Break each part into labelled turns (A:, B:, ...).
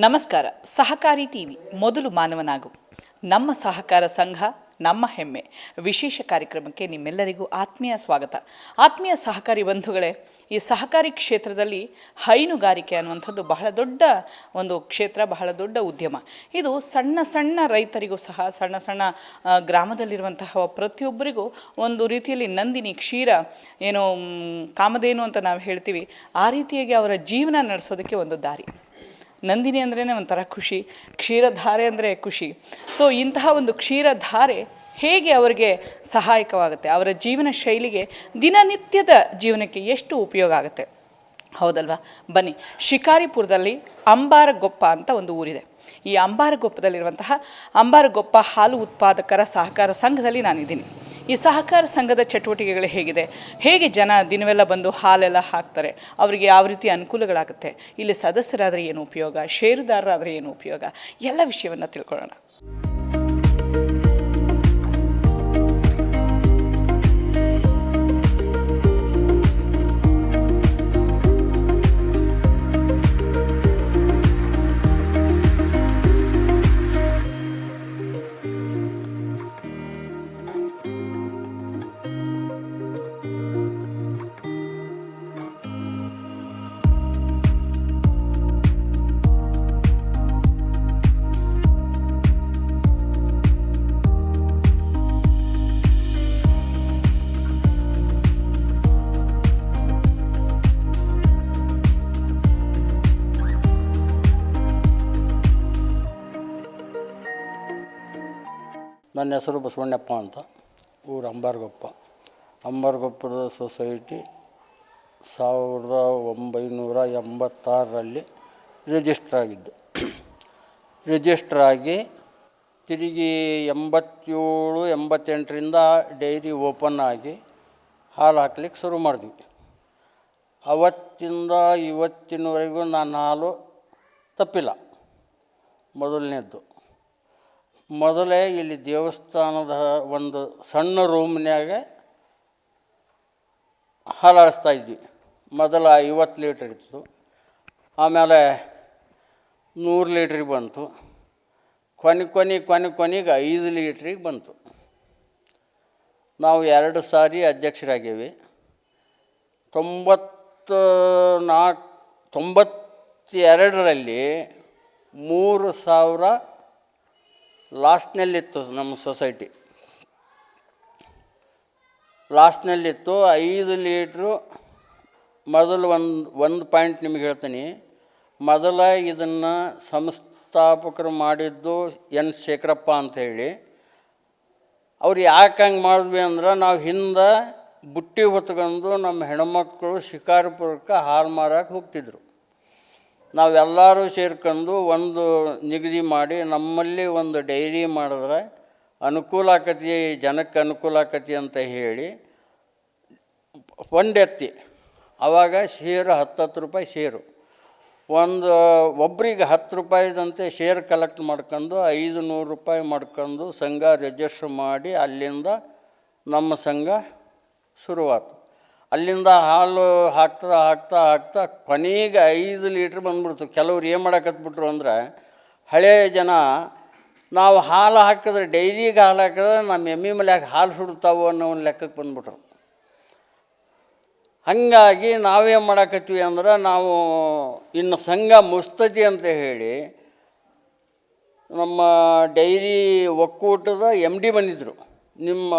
A: ನಮಸ್ಕಾರ. ಸಹಕಾರಿ ಟಿವಿ ಮೊದಲು ಮಾನವನಾಗು. ನಮ್ಮ ಸಹಕಾರ ಸಂಘ ನಮ್ಮ ಹೆಮ್ಮೆ ವಿಶೇಷ ಕಾರ್ಯಕ್ರಮಕ್ಕೆ ನಿಮ್ಮೆಲ್ಲರಿಗೂ ಆತ್ಮೀಯ ಸ್ವಾಗತ. ಆತ್ಮೀಯ ಸಹಕಾರಿ ಬಂಧುಗಳೇ, ಈ ಸಹಕಾರಿ ಕ್ಷೇತ್ರದಲ್ಲಿ ಹೈನುಗಾರಿಕೆ ಅನ್ನುವಂಥದ್ದು ಬಹಳ ದೊಡ್ಡ ಒಂದು ಕ್ಷೇತ್ರ, ಬಹಳ ದೊಡ್ಡ ಉದ್ಯಮ. ಇದು ಸಣ್ಣ ಸಣ್ಣ ರೈತರಿಗೂ ಸಹ, ಸಣ್ಣ ಸಣ್ಣ ಗ್ರಾಮದಲ್ಲಿರುವಂತಹ ಪ್ರತಿಯೊಬ್ಬರಿಗೂ ಒಂದು ರೀತಿಯಲ್ಲಿ ನಂದಿನಿ ಕ್ಷೀರ ಏನೋ ಕಾಮಧೇನು ಅಂತ ನಾವು ಹೇಳ್ತೀವಿ, ಆ ರೀತಿಯಾಗಿ ಅವರ ಜೀವನ ನಡೆಸೋದಕ್ಕೆ ಒಂದು ದಾರಿ. ನಂದಿನಿ ಅಂದ್ರೇ ಒಂಥರ ಖುಷಿ, ಕ್ಷೀರಧಾರೆ ಅಂದರೆ ಖುಷಿ. ಸೊ ಇಂತಹ ಒಂದು ಕ್ಷೀರಧಾರೆ ಹೇಗೆ ಅವರಿಗೆ ಸಹಾಯಕವಾಗುತ್ತೆ, ಅವರ ಜೀವನ ಶೈಲಿಗೆ, ದಿನನಿತ್ಯದ ಜೀವನಕ್ಕೆ ಎಷ್ಟು ಉಪಯೋಗ ಆಗುತ್ತೆ, ಹೌದಲ್ವಾ? ಬನ್ನಿ, ಶಿಕಾರಿಪುರದಲ್ಲಿ ಅಂಬಾರಗೊಪ್ಪ ಅಂತ ಒಂದು ಊರಿದೆ. ಈ ಅಂಬಾರಗೊಪ್ಪದಲ್ಲಿರುವಂತಹ ಅಂಬಾರಗೊಪ್ಪ ಹಾಲು ಉತ್ಪಾದಕರ ಸಹಕಾರ ಸಂಘದಲ್ಲಿ ನಾನಿದ್ದೀನಿ. ಈ ಸಹಕಾರ ಸಂಘದ ಚಟುವಟಿಕೆಗಳು ಹೇಗಿದೆ, ಹೇಗೆ ಜನ ದಿನವೆಲ್ಲ ಬಂದು ಹಾಲೆಲ್ಲ ಹಾಕ್ತಾರೆ, ಅವರಿಗೆ ಯಾವ ರೀತಿ ಅನುಕೂಲಗಳಾಗುತ್ತೆ, ಇಲ್ಲಿ ಸದಸ್ಯರಾದರೆ ಏನು ಉಪಯೋಗ, ಷೇರುದಾರರಾದರೆ ಏನು ಉಪಯೋಗ, ಎಲ್ಲ ವಿಷಯವನ್ನು ತಿಳ್ಕೊಳ್ಳೋಣ.
B: ನನ್ನ ಹೆಸರು ಬಸವಣ್ಣಪ್ಪ ಅಂತ, ಊರು ಅಂಬಾರಗೊಪ್ಪದ ಸೊಸೈಟಿ 1986ರಲ್ಲಿ ರಿಜಿಸ್ಟ್ರ್ ಆಗಿದ್ದು. ರಿಜಿಸ್ಟ್ರ್ ಆಗಿ ತಿರುಗಿ 87-88ರಿಂದ ಡೈರಿ ಓಪನ್ ಆಗಿ ಹಾಲು ಹಾಕ್ಲಿಕ್ಕೆ ಶುರು ಮಾಡಿದ್ವಿ. ಅವತ್ತಿಂದ ಇವತ್ತಿನವರೆಗೂ ನಾನು ಹಾಲು ತಪ್ಪಿಲ್ಲ. ಮೊದಲೇ ಇಲ್ಲಿ ದೇವಸ್ಥಾನದ ಒಂದು ಸಣ್ಣ ರೂಮ್ನ್ಯಾಗ ಹಾಲು ಆಡಿಸ್ತಾಯಿದ್ವಿ. ಮೊದಲ 50 ಲೀಟ್ರ್ ಇತ್ತು, ಆಮೇಲೆ 100 ಲೀಟ್ರಿಗೆ ಬಂತು, ಕೊನೆಗೆ 5 ಲೀಟ್ರಿಗೆ ಬಂತು. ನಾವು 2 ಸಾರಿ ಅಧ್ಯಕ್ಷರಾಗೇವಿ. 92ರಲ್ಲಿ 3000 ಲಾಸ್ಟ್ನಲ್ಲಿತ್ತು. ನಮ್ಮ ಸೊಸೈಟಿ ಲಾಸ್ಟ್ನಲ್ಲಿತ್ತು. 5 ಲೀಟ್ರು ಮೊದಲು ಒಂದು ಪಾಯಿಂಟ್ ನಿಮಗೆ ಹೇಳ್ತೀನಿ. ಮೊದಲ ಇದನ್ನು ಸಂಸ್ಥಾಪಕರು ಮಾಡಿದ್ದು ಎನ್ ಶೇಖರಪ್ಪ ಅಂಥೇಳಿ. ಅವ್ರು ಯಾಕೆ ಹಂಗೆ ಮಾಡಿದ್ವಿ ಅಂದ್ರೆ, ನಾವು ಹಿಂದೆ ಬುಟ್ಟಿ ಹೊತ್ಕೊಂಡು ನಮ್ಮ ಹೆಣ್ಮಕ್ಕಳು ಶಿಕಾರಿಪುರಕ್ಕೆ ಹಾಲು ಮಾರಕ್ಕೆ ಹೋಗ್ತಿದ್ರು. ನಾವೆಲ್ಲರೂ ಸೇರ್ಕೊಂಡು ಒಂದು ನಿಗದಿ ಮಾಡಿ ನಮ್ಮಲ್ಲಿ ಒಂದು ಡೈರಿ ಮಾಡಿದ್ರೆ ಅನುಕೂಲ ಆಕತಿ, ಜನಕ್ಕೆ ಅನುಕೂಲ ಆಕತಿ ಅಂತ ಹೇಳಿ ಫಂಡ್ ಎತ್ತಿ, ಆವಾಗ ಶೇರು 10 ರೂಪಾಯಿ ಶೇರು, ಒಬ್ಬರಿಗೆ 10 ರೂಪಾಯಿದಂತೆ ಶೇರ್ ಕಲೆಕ್ಟ್ ಮಾಡ್ಕೊಂಡು 500 ರೂಪಾಯಿ ಮಾಡ್ಕೊಂಡು ಸಂಘ ರಿಜಿಸ್ಟ್ರ್ ಮಾಡಿ, ಅಲ್ಲಿಂದ ನಮ್ಮ ಸಂಘ ಶುರುವಾತು. ಅಲ್ಲಿಂದ ಹಾಲು ಹಾಕ್ತಾ ಕೊನೆಗೆ 5 ಲೀಟ್ರ್ ಬಂದ್ಬಿಡ್ತು. ಕೆಲವ್ರು ಏನು ಮಾಡಕತ್ಬಿಟ್ರು ಅಂದ್ರೆ, ಹಳೆಯ ಜನ ನಾವು ಹಾಲು ಹಾಕಿದ್ರೆ, ಡೈರಿಗೆ ಹಾಲು ಹಾಕಿದ್ರೆ ನಮ್ಮ ಎಮ್ಮೆ ಮೇಲೆ ಹಾಲು ಸುಡ್ತಾವು ಅನ್ನೋ ಒಂದು ಲೆಕ್ಕಕ್ಕೆ ಬಂದ್ಬಿಟ್ರು. ಹಾಗಾಗಿ ನಾವೇನು ಮಾಡಕತ್ತೀವಿ ಅಂದ್ರೆ, ನಾವು ಇನ್ನು ಸಂಘ ಮುಸ್ತತಿ ಅಂತ ಹೇಳಿ ನಮ್ಮ ಡೈರಿ ಒಕ್ಕೂಟದ MD ಬಂದಿದ್ದರು. ನಿಮ್ಮ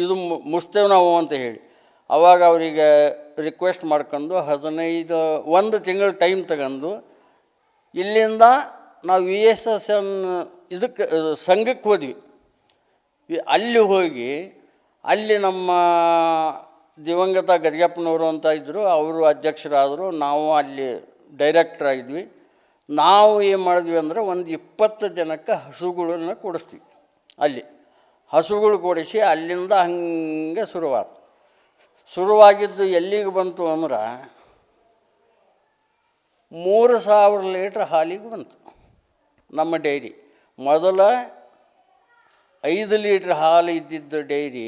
B: ಇದು ಮುಸ್ತೇವೆ ನಾವು ಅಂತ ಹೇಳಿ. ಆವಾಗ ಅವರಿಗೆ ರಿಕ್ವೆಸ್ಟ್ ಮಾಡ್ಕೊಂಡು 1 ತಿಂಗಳು ಟೈಮ್ ತಗೊಂಡು ಇಲ್ಲಿಂದ ನಾವು VSSN ಇದಕ್ಕೆ ಸಂಘಕ್ಕೆ ಹೋದ್ವಿ. ಅಲ್ಲಿ ಹೋಗಿ ಅಲ್ಲಿ ನಮ್ಮ ದಿವಂಗತ ಗದಿಗೆಪ್ಪನವರು ಅಂತ ಇದ್ದರು, ಅವರು ಅಧ್ಯಕ್ಷರಾದರು, ನಾವು ಅಲ್ಲಿ ಡೈರೆಕ್ಟರ್ ಆಗಿದ್ವಿ. ನಾವು ಏನು ಮಾಡಿದ್ವಿ ಅಂದರೆ, ಒಂದು 20 ಜನಕ್ಕೆ ಹಸುಗಳನ್ನು ಕೊಡಿಸ್ತೀವಿ. ಅಲ್ಲಿ ಹಸುಗಳು ಕೊಡಿಸಿ ಅಲ್ಲಿಂದ ಹಂಗೆ ಶುರುವಾಗಿದ್ದು ಎಲ್ಲಿಗೆ ಬಂತು ಅಂದ್ರೆ 3000 ಲೀಟ್ರ್ ಹಾಲಿಗೆ ಬಂತು ನಮ್ಮ ಡೈರಿ. ಮೊದಲ 5 ಲೀಟ್ರ್ ಹಾಲು ಇದ್ದಿದ್ದು ಡೈರಿ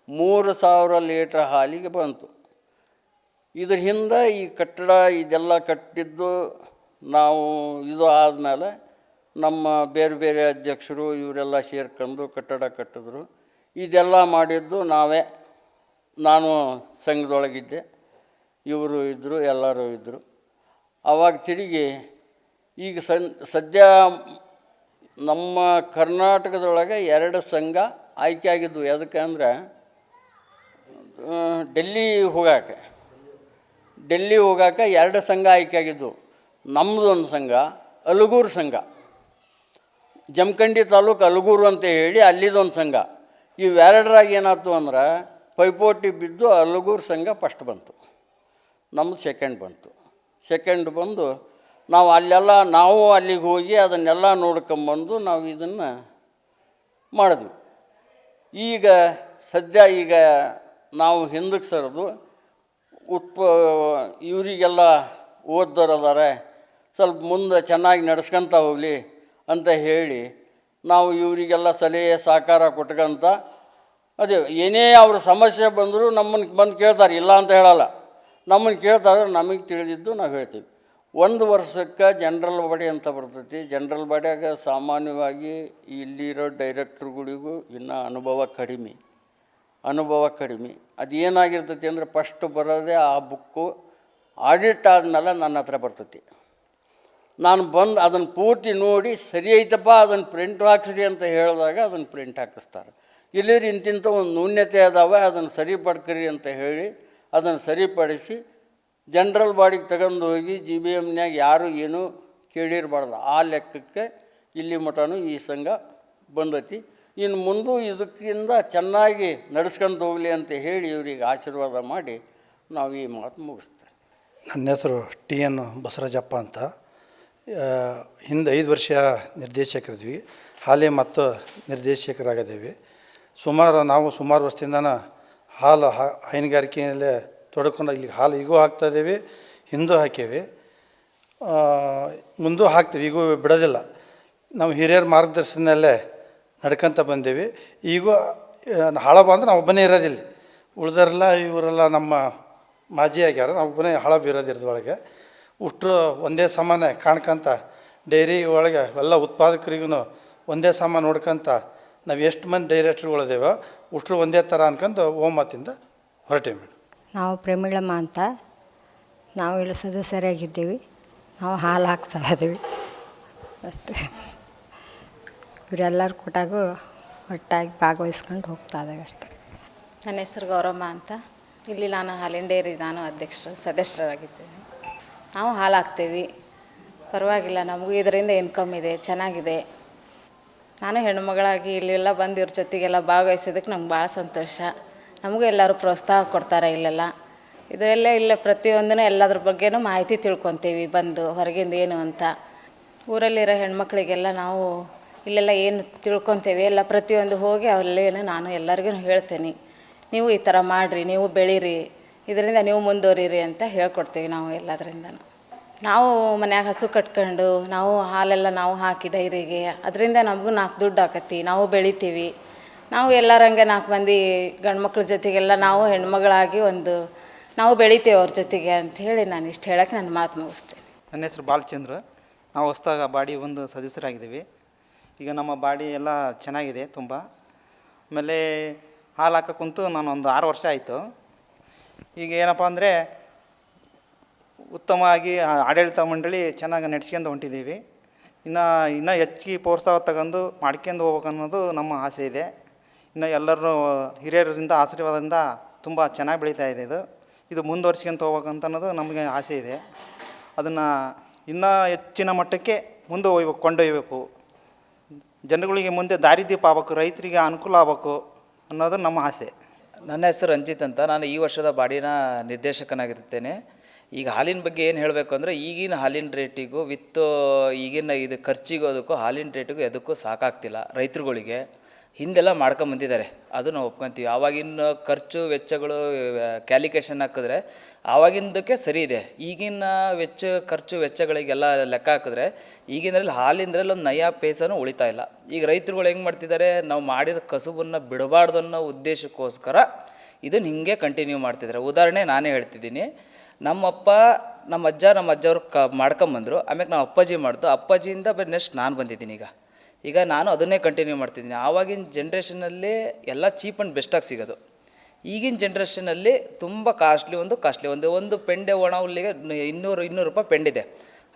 B: 3000 ಲೀಟ್ರ್ ಹಾಲಿಗೆ ಬಂತು. ಇದ್ರ ಹಿಂದೆ ಈ ಕಟ್ಟಡ ಇದೆಲ್ಲ ಕಟ್ಟಿದ್ದು ನಾವು ಇದು ಆದಮೇಲೆ ನಮ್ಮ ಬೇರೆ ಬೇರೆ ಅಧ್ಯಕ್ಷರು ಇವರೆಲ್ಲ ಸೇರ್ಕೊಂಡು ಕಟ್ಟಡ ಕಟ್ಟಿದ್ರು. ಇದೆಲ್ಲ ಮಾಡಿದ್ದು ನಾವೇ. ನಾನು ಸಂಘದೊಳಗಿದ್ದೆ, ಇವರು ಇದ್ದರು, ಎಲ್ಲರೂ ಇದ್ದರು. ಆವಾಗ ತಿರುಗಿ ಈಗ ಸದ್ಯ ನಮ್ಮ ಕರ್ನಾಟಕದೊಳಗೆ 2 ಸಂಘ ಆಯ್ಕೆ ಆಗಿದ್ದು. ಯಾವುದಕ್ಕೆ ಅಂದರೆ ಡೆಲ್ಲಿ ಹೋಗಾಕೆ 2 ಸಂಘ ಆಯ್ಕೆ ಆಗಿದ್ದು. ನಮ್ಮದೊಂದು ಸಂಘ, ಅಲಗೂರು ಸಂಘ, ಜಮಖಂಡಿ ತಾಲೂಕು ಅಲಗೂರು ಅಂತ ಹೇಳಿ ಅಲ್ಲಿದೊಂದು ಸಂಘ. ಇವೆರಡರಾಗ ಏನಾಯ್ತು ಅಂದ್ರೆ ಪೈಪೋಟಿ ಬಿದ್ದು ಅಲಗೂರು ಸಂಘ ಫಸ್ಟ್ ಬಂತು, ನಮ್ಮದು ಸೆಕೆಂಡ್ ಬಂದು ನಾವು ಅಲ್ಲಿಗೆ ಹೋಗಿ ಅದನ್ನೆಲ್ಲ ನೋಡ್ಕೊಂಬಂದು ನಾವು ಇದನ್ನು ಮಾಡಿದ್ವಿ. ಈಗ ಸದ್ಯ ನಾವು ಹಿಂದಕ್ಕೆ ಸರಿದು ಇವರಿಗೆಲ್ಲ ಓದ್ದೋರದಾರೆ, ಸ್ವಲ್ಪ ಮುಂದೆ ಚೆನ್ನಾಗಿ ನಡೆಸ್ಕೊಂತ ಹೋಗಲಿ ಅಂತ ಹೇಳಿ ನಾವು ಇವರಿಗೆಲ್ಲ ಸಲಹೆ ಸಹಕಾರ ಕೊಟ್ಕೊಂತ ಅದೇ ಏನೇ ಅವ್ರ ಸಮಸ್ಯೆ ಬಂದರೂ ನಮ್ಮನ್ನು ಬಂದು ಕೇಳ್ತಾರೆ, ಇಲ್ಲ ಅಂತ ಹೇಳಲ್ಲ. ನಮ್ಮನ್ನು ಕೇಳ್ತಾರೆ, ನಮಗೆ ತಿಳಿದಿದ್ದು ನಾವು ಹೇಳ್ತೀವಿ. 1 ವರ್ಷಕ್ಕೆ ಜನರಲ್ ಬಾಡಿ ಅಂತ ಬರ್ತೈತಿ. ಜನರಲ್ ಬಾಡಿಯಾಗ ಸಾಮಾನ್ಯವಾಗಿ ಇಲ್ಲಿರೋ ಡೈರೆಕ್ಟ್ರುಗಳಿಗೂ ಇನ್ನೂ ಅನುಭವ ಕಡಿಮೆ. ಅದು ಏನಾಗಿರ್ತೈತಿ ಅಂದರೆ ಫಸ್ಟ್ ಬರೋದೇ ಆ ಬುಕ್ಕು ಆಡಿಟ್ ಆದಮೇಲೆ ನನ್ನ ಹತ್ರ ಬರ್ತೈತಿ. ನಾನು ಬಂದು ಅದನ್ನು ಪೂರ್ತಿ ನೋಡಿ ಸರಿ ಐತಪ್ಪ ಅದನ್ನು ಪ್ರಿಂಟ್ ಹಾಕ್ಸ್ರಿ ಅಂತ ಹೇಳಿದಾಗ ಅದನ್ನು ಪ್ರಿಂಟ್ ಹಾಕಿಸ್ತಾರೆ. ಇಲ್ಲಿ ಇಂತಿಂಥ ಒಂದು ನ್ಯೂನ್ಯತೆ ಅದಾವೆ, ಅದನ್ನು ಸರಿಪಡ್ಕರಿ ಅಂತ ಹೇಳಿ ಅದನ್ನು ಸರಿಪಡಿಸಿ ಜನರಲ್ ಬಾಡಿಗೆ ತಗೊಂಡು ಹೋಗಿ GBMನ್ಯಾಗ ಯಾರು ಏನೂ ಕೇಳಿರಬಾರ್ದು. ಆ ಲೆಕ್ಕಕ್ಕೆ ಇಲ್ಲಿ ಮಟನೂ ಈ ಸಂಘ ಬಂದೈತಿ. ಇನ್ನು ಮುಂದೆ ಇದಕ್ಕಿಂತ ಚೆನ್ನಾಗಿ ನಡೆಸ್ಕೊಂಡು ಹೋಗಲಿ ಅಂತ ಹೇಳಿ ಇವರಿಗೆ ಆಶೀರ್ವಾದ ಮಾಡಿ ನಾವು ಈ ಮಾತು ಮುಗಿಸ್ತೇವೆ.
C: ನನ್ನ ಹೆಸರು TN ಬಸವರಾಜಪ್ಪ ಅಂತ. ಹಿಂದೆ 5 ವರ್ಷ ನಿರ್ದೇಶಕರಿದ್ವಿ, ಹಾಲಿ ಮತ್ತು ನಿರ್ದೇಶಕರಾಗಿದ್ದೇವೆ. ನಾವು ಸುಮಾರು ವರ್ಷದಿಂದ ಹಾಲು ಹೈನುಗಾರಿಕೆಯಲ್ಲೇ ತೊಡ್ಕೊಂಡು ಇಲ್ಲಿ ಹಾಲು ಈಗೂ ಹಾಕ್ತಾಯಿದ್ದೀವಿ, ಹಿಂದೂ ಹಾಕೇವಿ, ಮುಂದೂ ಹಾಕ್ತೀವಿ, ಈಗೂ ಬಿಡೋದಿಲ್ಲ. ನಾವು ಹಿರಿಯರ ಮಾರ್ಗದರ್ಶನದಲ್ಲೇ ನಡ್ಕೊತ ಬಂದೀವಿ. ಈಗೂ ಹಾಳ ಬಂದ್ರೆ ನಾವು ಒಬ್ಬನೇ ಇರೋದಿಲ್ಲ, ಉಳಿದರೆಲ್ಲ ಇವರೆಲ್ಲ ನಮ್ಮ ಮಾಜಿ ಆಗ್ಯಾರ, ನಾವು ಒಬ್ಬನೇ ಹಾಳ ಬೀರೋದಿರೋದ್ರೊಳಗೆ. ಉಷ್ಟ್ರು ಒಂದೇ ಸಮಾನ ಕಾಣ್ಕೊಂತ ಡೈರಿ ಒಳಗೆ ಎಲ್ಲ ಉತ್ಪಾದಕರಿಗೂ ಒಂದೇ ಸಮ ನೋಡ್ಕೊಂತ ನಾವು ಎಷ್ಟು ಮಂದಿ ಡೈರೆಕ್ಟ್ರುಗಳಿದ್ದೇವೆ ಉಷ್ಟ್ರು ಒಂದೇ ಥರ ಅನ್ಕೊಂಡು ಒಮ್ಮತ್ತಿಂದ ಹೊರಟೇವಿ.
D: ನಾವು ಪ್ರೇಮಿಳಮ್ಮ ಅಂತ, ನಾವು ಇಲ್ಲಿ ಸದಸ್ಯರಾಗಿದ್ದೀವಿ. ನಾವು ಹಾಲು ಹಾಕ್ತಾ ಇದ್ದೀವಿ ಅಷ್ಟೇ. ಇವರೆಲ್ಲರೂ ಕೊಟ್ಟಾಗೂ ಒಟ್ಟಾಗಿ ಭಾಗವಹಿಸ್ಕೊಂಡು ಹೋಗ್ತಾ ಇದ್ದೇವೆ ಅಷ್ಟೇ.
E: ನನ್ನ ಹೆಸರು ಗೌರಮ್ಮ ಅಂತ. ಇಲ್ಲಿ ನಾನು ಹಾಲಿನ ಡೈರಿ ಸದಸ್ಯರಾಗಿದ್ದೇನೆ. ನಾವು ಹಾಲು ಹಾಕ್ತೇವೆ, ಪರವಾಗಿಲ್ಲ, ನಮಗೂ ಇದರಿಂದ ಇನ್ಕಮ್ ಇದೆ, ಚೆನ್ನಾಗಿದೆ. ನಾನು ಹೆಣ್ಣುಮಗಳಾಗಿ ಇಲ್ಲೆಲ್ಲ ಬಂದು ಇವ್ರ ಜೊತೆಗೆಲ್ಲ ಭಾಗವಹಿಸೋದಕ್ಕೆ ನಮ್ಗೆ ಭಾಳ ಸಂತೋಷ. ನಮಗೂ ಎಲ್ಲರೂ ಪ್ರೋತ್ಸಾಹ ಕೊಡ್ತಾರೆ. ಇಲ್ಲ ಪ್ರತಿಯೊಂದೂ ಎಲ್ಲದ್ರ ಬಗ್ಗೆನೂ ಮಾಹಿತಿ ತಿಳ್ಕೊತೀವಿ ಬಂದು ಹೊರಗಿಂದ ಏನು ಅಂತ. ಊರಲ್ಲಿರೋ ಹೆಣ್ಮಕ್ಳಿಗೆಲ್ಲ ನಾವು ಇಲ್ಲೆಲ್ಲ ಏನು ತಿಳ್ಕೊತೇವೆ ಎಲ್ಲ ಪ್ರತಿಯೊಂದು ಹೋಗಿ ಅಲ್ಲೇನು ನಾನು ಎಲ್ಲರಿಗೂ ಹೇಳ್ತೇನೆ, ನೀವು ಈ ಥರ ಮಾಡಿರಿ, ನೀವು ಬೆಳೀರಿ, ಇದರಿಂದ ನೀವು ಮುಂದುವರಿರಿ ಅಂತ ಹೇಳ್ಕೊಡ್ತೀವಿ. ನಾವು ಎಲ್ಲದರಿಂದನೂ ನಾವು ಮನ್ಯಾಗ ಹಸು ಕಟ್ಕೊಂಡು ನಾವು ಹಾಲೆಲ್ಲ ನಾವು ಹಾಕಿ ಡೈರಿಗೆ, ಅದರಿಂದ ನಮಗೂ 4 ದುಡ್ಡು ಆಕತಿ, ನಾವು ಬೆಳಿತೀವಿ. ನಾವು ಎಲ್ಲರಂಗೆ 4 ಮಂದಿ ಗಂಡು ಮಕ್ಳ ಜೊತೆಗೆಲ್ಲ ನಾವು ಹೆಣ್ಮಗಳಾಗಿ ನಾವು ಬೆಳಿತೇವೆ ಅವ್ರ ಜೊತೆಗೆ ಅಂಥೇಳಿ ನಾನು ಇಷ್ಟು ಹೇಳೋಕ್ಕೆ ನನ್ನ ಮಾತು ಮುಗಿಸ್ತೇನೆ.
F: ನನ್ನ ಹೆಸರು ಬಾಲಚಂದ್ರ. ನಾವು ಹೊಸದಾಗ ಬಾಡಿ ಒಂದು ಸದಸ್ಯರಾಗಿದ್ದೀವಿ. ಈಗ ನಮ್ಮ ಬಾಡಿ ಎಲ್ಲ ಚೆನ್ನಾಗಿದೆ ತುಂಬ. ಆಮೇಲೆ ಹಾಲು ಹಾಕೋಕ್ಕಂತೂ ನಾನೊಂದು 6 ವರ್ಷ ಆಯಿತು. ಈಗ ಏನಪ್ಪ ಅಂದರೆ ಉತ್ತಮವಾಗಿ ಆಡಳಿತ ಮಂಡಳಿ ಚೆನ್ನಾಗಿ ನಡೆಸ್ಕೊಂಡು ಹೊಂಟಿದ್ದೀವಿ. ಇನ್ನೂ ಹೆಚ್ಚಿಗೆ ಪ್ರೋತ್ಸಾಹ ತಗೊಂಡು ಮಾಡ್ಕೊಂಡು ಹೋಗ್ಬೇಕು ಅನ್ನೋದು ನಮ್ಮ ಆಸೆ ಇದೆ. ಇನ್ನು ಎಲ್ಲರೂ ಹಿರಿಯರಿಂದ ಆಶೀರ್ವಾದದಿಂದ ತುಂಬ ಚೆನ್ನಾಗಿ ಬೆಳೀತಾ ಇದೆ. ಇದು ಮುಂದುವರ್ಸ್ಕೊಂತ ಹೋಗ್ಬೇಕಂತ ಅನ್ನೋದು ನಮಗೆ ಆಸೆ ಇದೆ. ಅದನ್ನು ಇನ್ನೂ ಹೆಚ್ಚಿನ ಮಟ್ಟಕ್ಕೆ ಕೊಂಡೊಯ್ಯಬೇಕು. ಜನಗಳಿಗೆ ಮುಂದೆ ದಾರಿದೀಪ ಆಗ್ಬೇಕು, ರೈತರಿಗೆ ಅನುಕೂಲ ಆಗ್ಬೇಕು ಅನ್ನೋದು ನಮ್ಮ ಆಸೆ.
G: ನನ್ನ ಹೆಸರು ರಂಜಿತ್ ಅಂತ. ನಾನು ಈ ವರ್ಷದ ಬಾಡಿನ ನಿರ್ದೇಶಕನಾಗಿರ್ತೇನೆ. ಈಗ ಹಾಲಿನ ಬಗ್ಗೆ ಏನು ಹೇಳಬೇಕು ಅಂದರೆ, ಈಗಿನ ಹಾಲಿನ ರೇಟಿಗೂ ಈಗಿನ ಇದು ಖರ್ಚಿಗೂ ಅದಕ್ಕೂ ಹಾಲಿನ ರೇಟಿಗೂ ಎದಕ್ಕೂ ಸಾಕಾಗ್ತಿಲ್ಲ ರೈತರುಗಳಿಗೆ. ಹಿಂದೆಲ್ಲ ಮಾಡ್ಕೊಂಬಂದಿದ್ದಾರೆ, ಅದು ನಾವು ಒಪ್ಕೊತೀವಿ. ಆವಾಗಿನ ಖರ್ಚು ವೆಚ್ಚಗಳು ಕ್ಯಾಲ್ಕುಲೇಷನ್ ಹಾಕಿದ್ರೆ ಆವಾಗಿಂದಕ್ಕೆ ಸರಿ ಇದೆ. ಈಗಿನ ಖರ್ಚು ವೆಚ್ಚಗಳಿಗೆಲ್ಲ ಲೆಕ್ಕ ಹಾಕಿದ್ರೆ ಈಗಿನಲ್ಲಿ ಹಾಲಿಂದ್ರಲ್ಲಿ ಒಂದು ನಯ ಪೈಸನೂ ಉಳಿತಾ ಇಲ್ಲ. ಈಗ ರೈತರುಗಳು ಹೆಂಗೆ ಮಾಡ್ತಿದ್ದಾರೆ, ನಾವು ಮಾಡಿರೋ ಕಸುಬನ್ನು ಬಿಡಬಾರ್ದು ಅನ್ನೋ ಉದ್ದೇಶಕ್ಕೋಸ್ಕರ ಇದನ್ನು ಹಿಂಗೆ ಕಂಟಿನ್ಯೂ ಮಾಡ್ತಿದ್ದಾರೆ. ಉದಾಹರಣೆ ನಾನೇ ಹೇಳ್ತಿದ್ದೀನಿ. ನಮ್ಮಪ್ಪ ನಮ್ಮ ಅಜ್ಜವರು ಮಾಡ್ಕೊಂಬಂದರು. ಆಮೇಲೆ ನಾವು ಅಪ್ಪಾಜಿ ಮಾಡ್ದು, ಅಪ್ಪಾಜಿಯಿಂದ ನೆಕ್ಸ್ಟ್ ನಾನು ಬಂದಿದ್ದೀನಿ. ಈಗ ನಾನು ಅದನ್ನೇ ಕಂಟಿನ್ಯೂ ಮಾಡ್ತಿದ್ದೀನಿ. ಆವಾಗಿನ ಜನ್ರೇಷನಲ್ಲಿ ಎಲ್ಲ ಚೀಪ್ ಆ್ಯಂಡ್ ಬೆಸ್ಟಾಗಿ ಸಿಗೋದು. ಈಗಿನ ಜನ್ರೇಷನಲ್ಲಿ ತುಂಬ ಕಾಸ್ಟ್ಲಿ ಒಂದು ಪೆಂಡೆ ಒಣ ಹುಲ್ಲಿಗೆ 200 ರೂಪಾಯಿ ಪೆಂಡಿದೆ.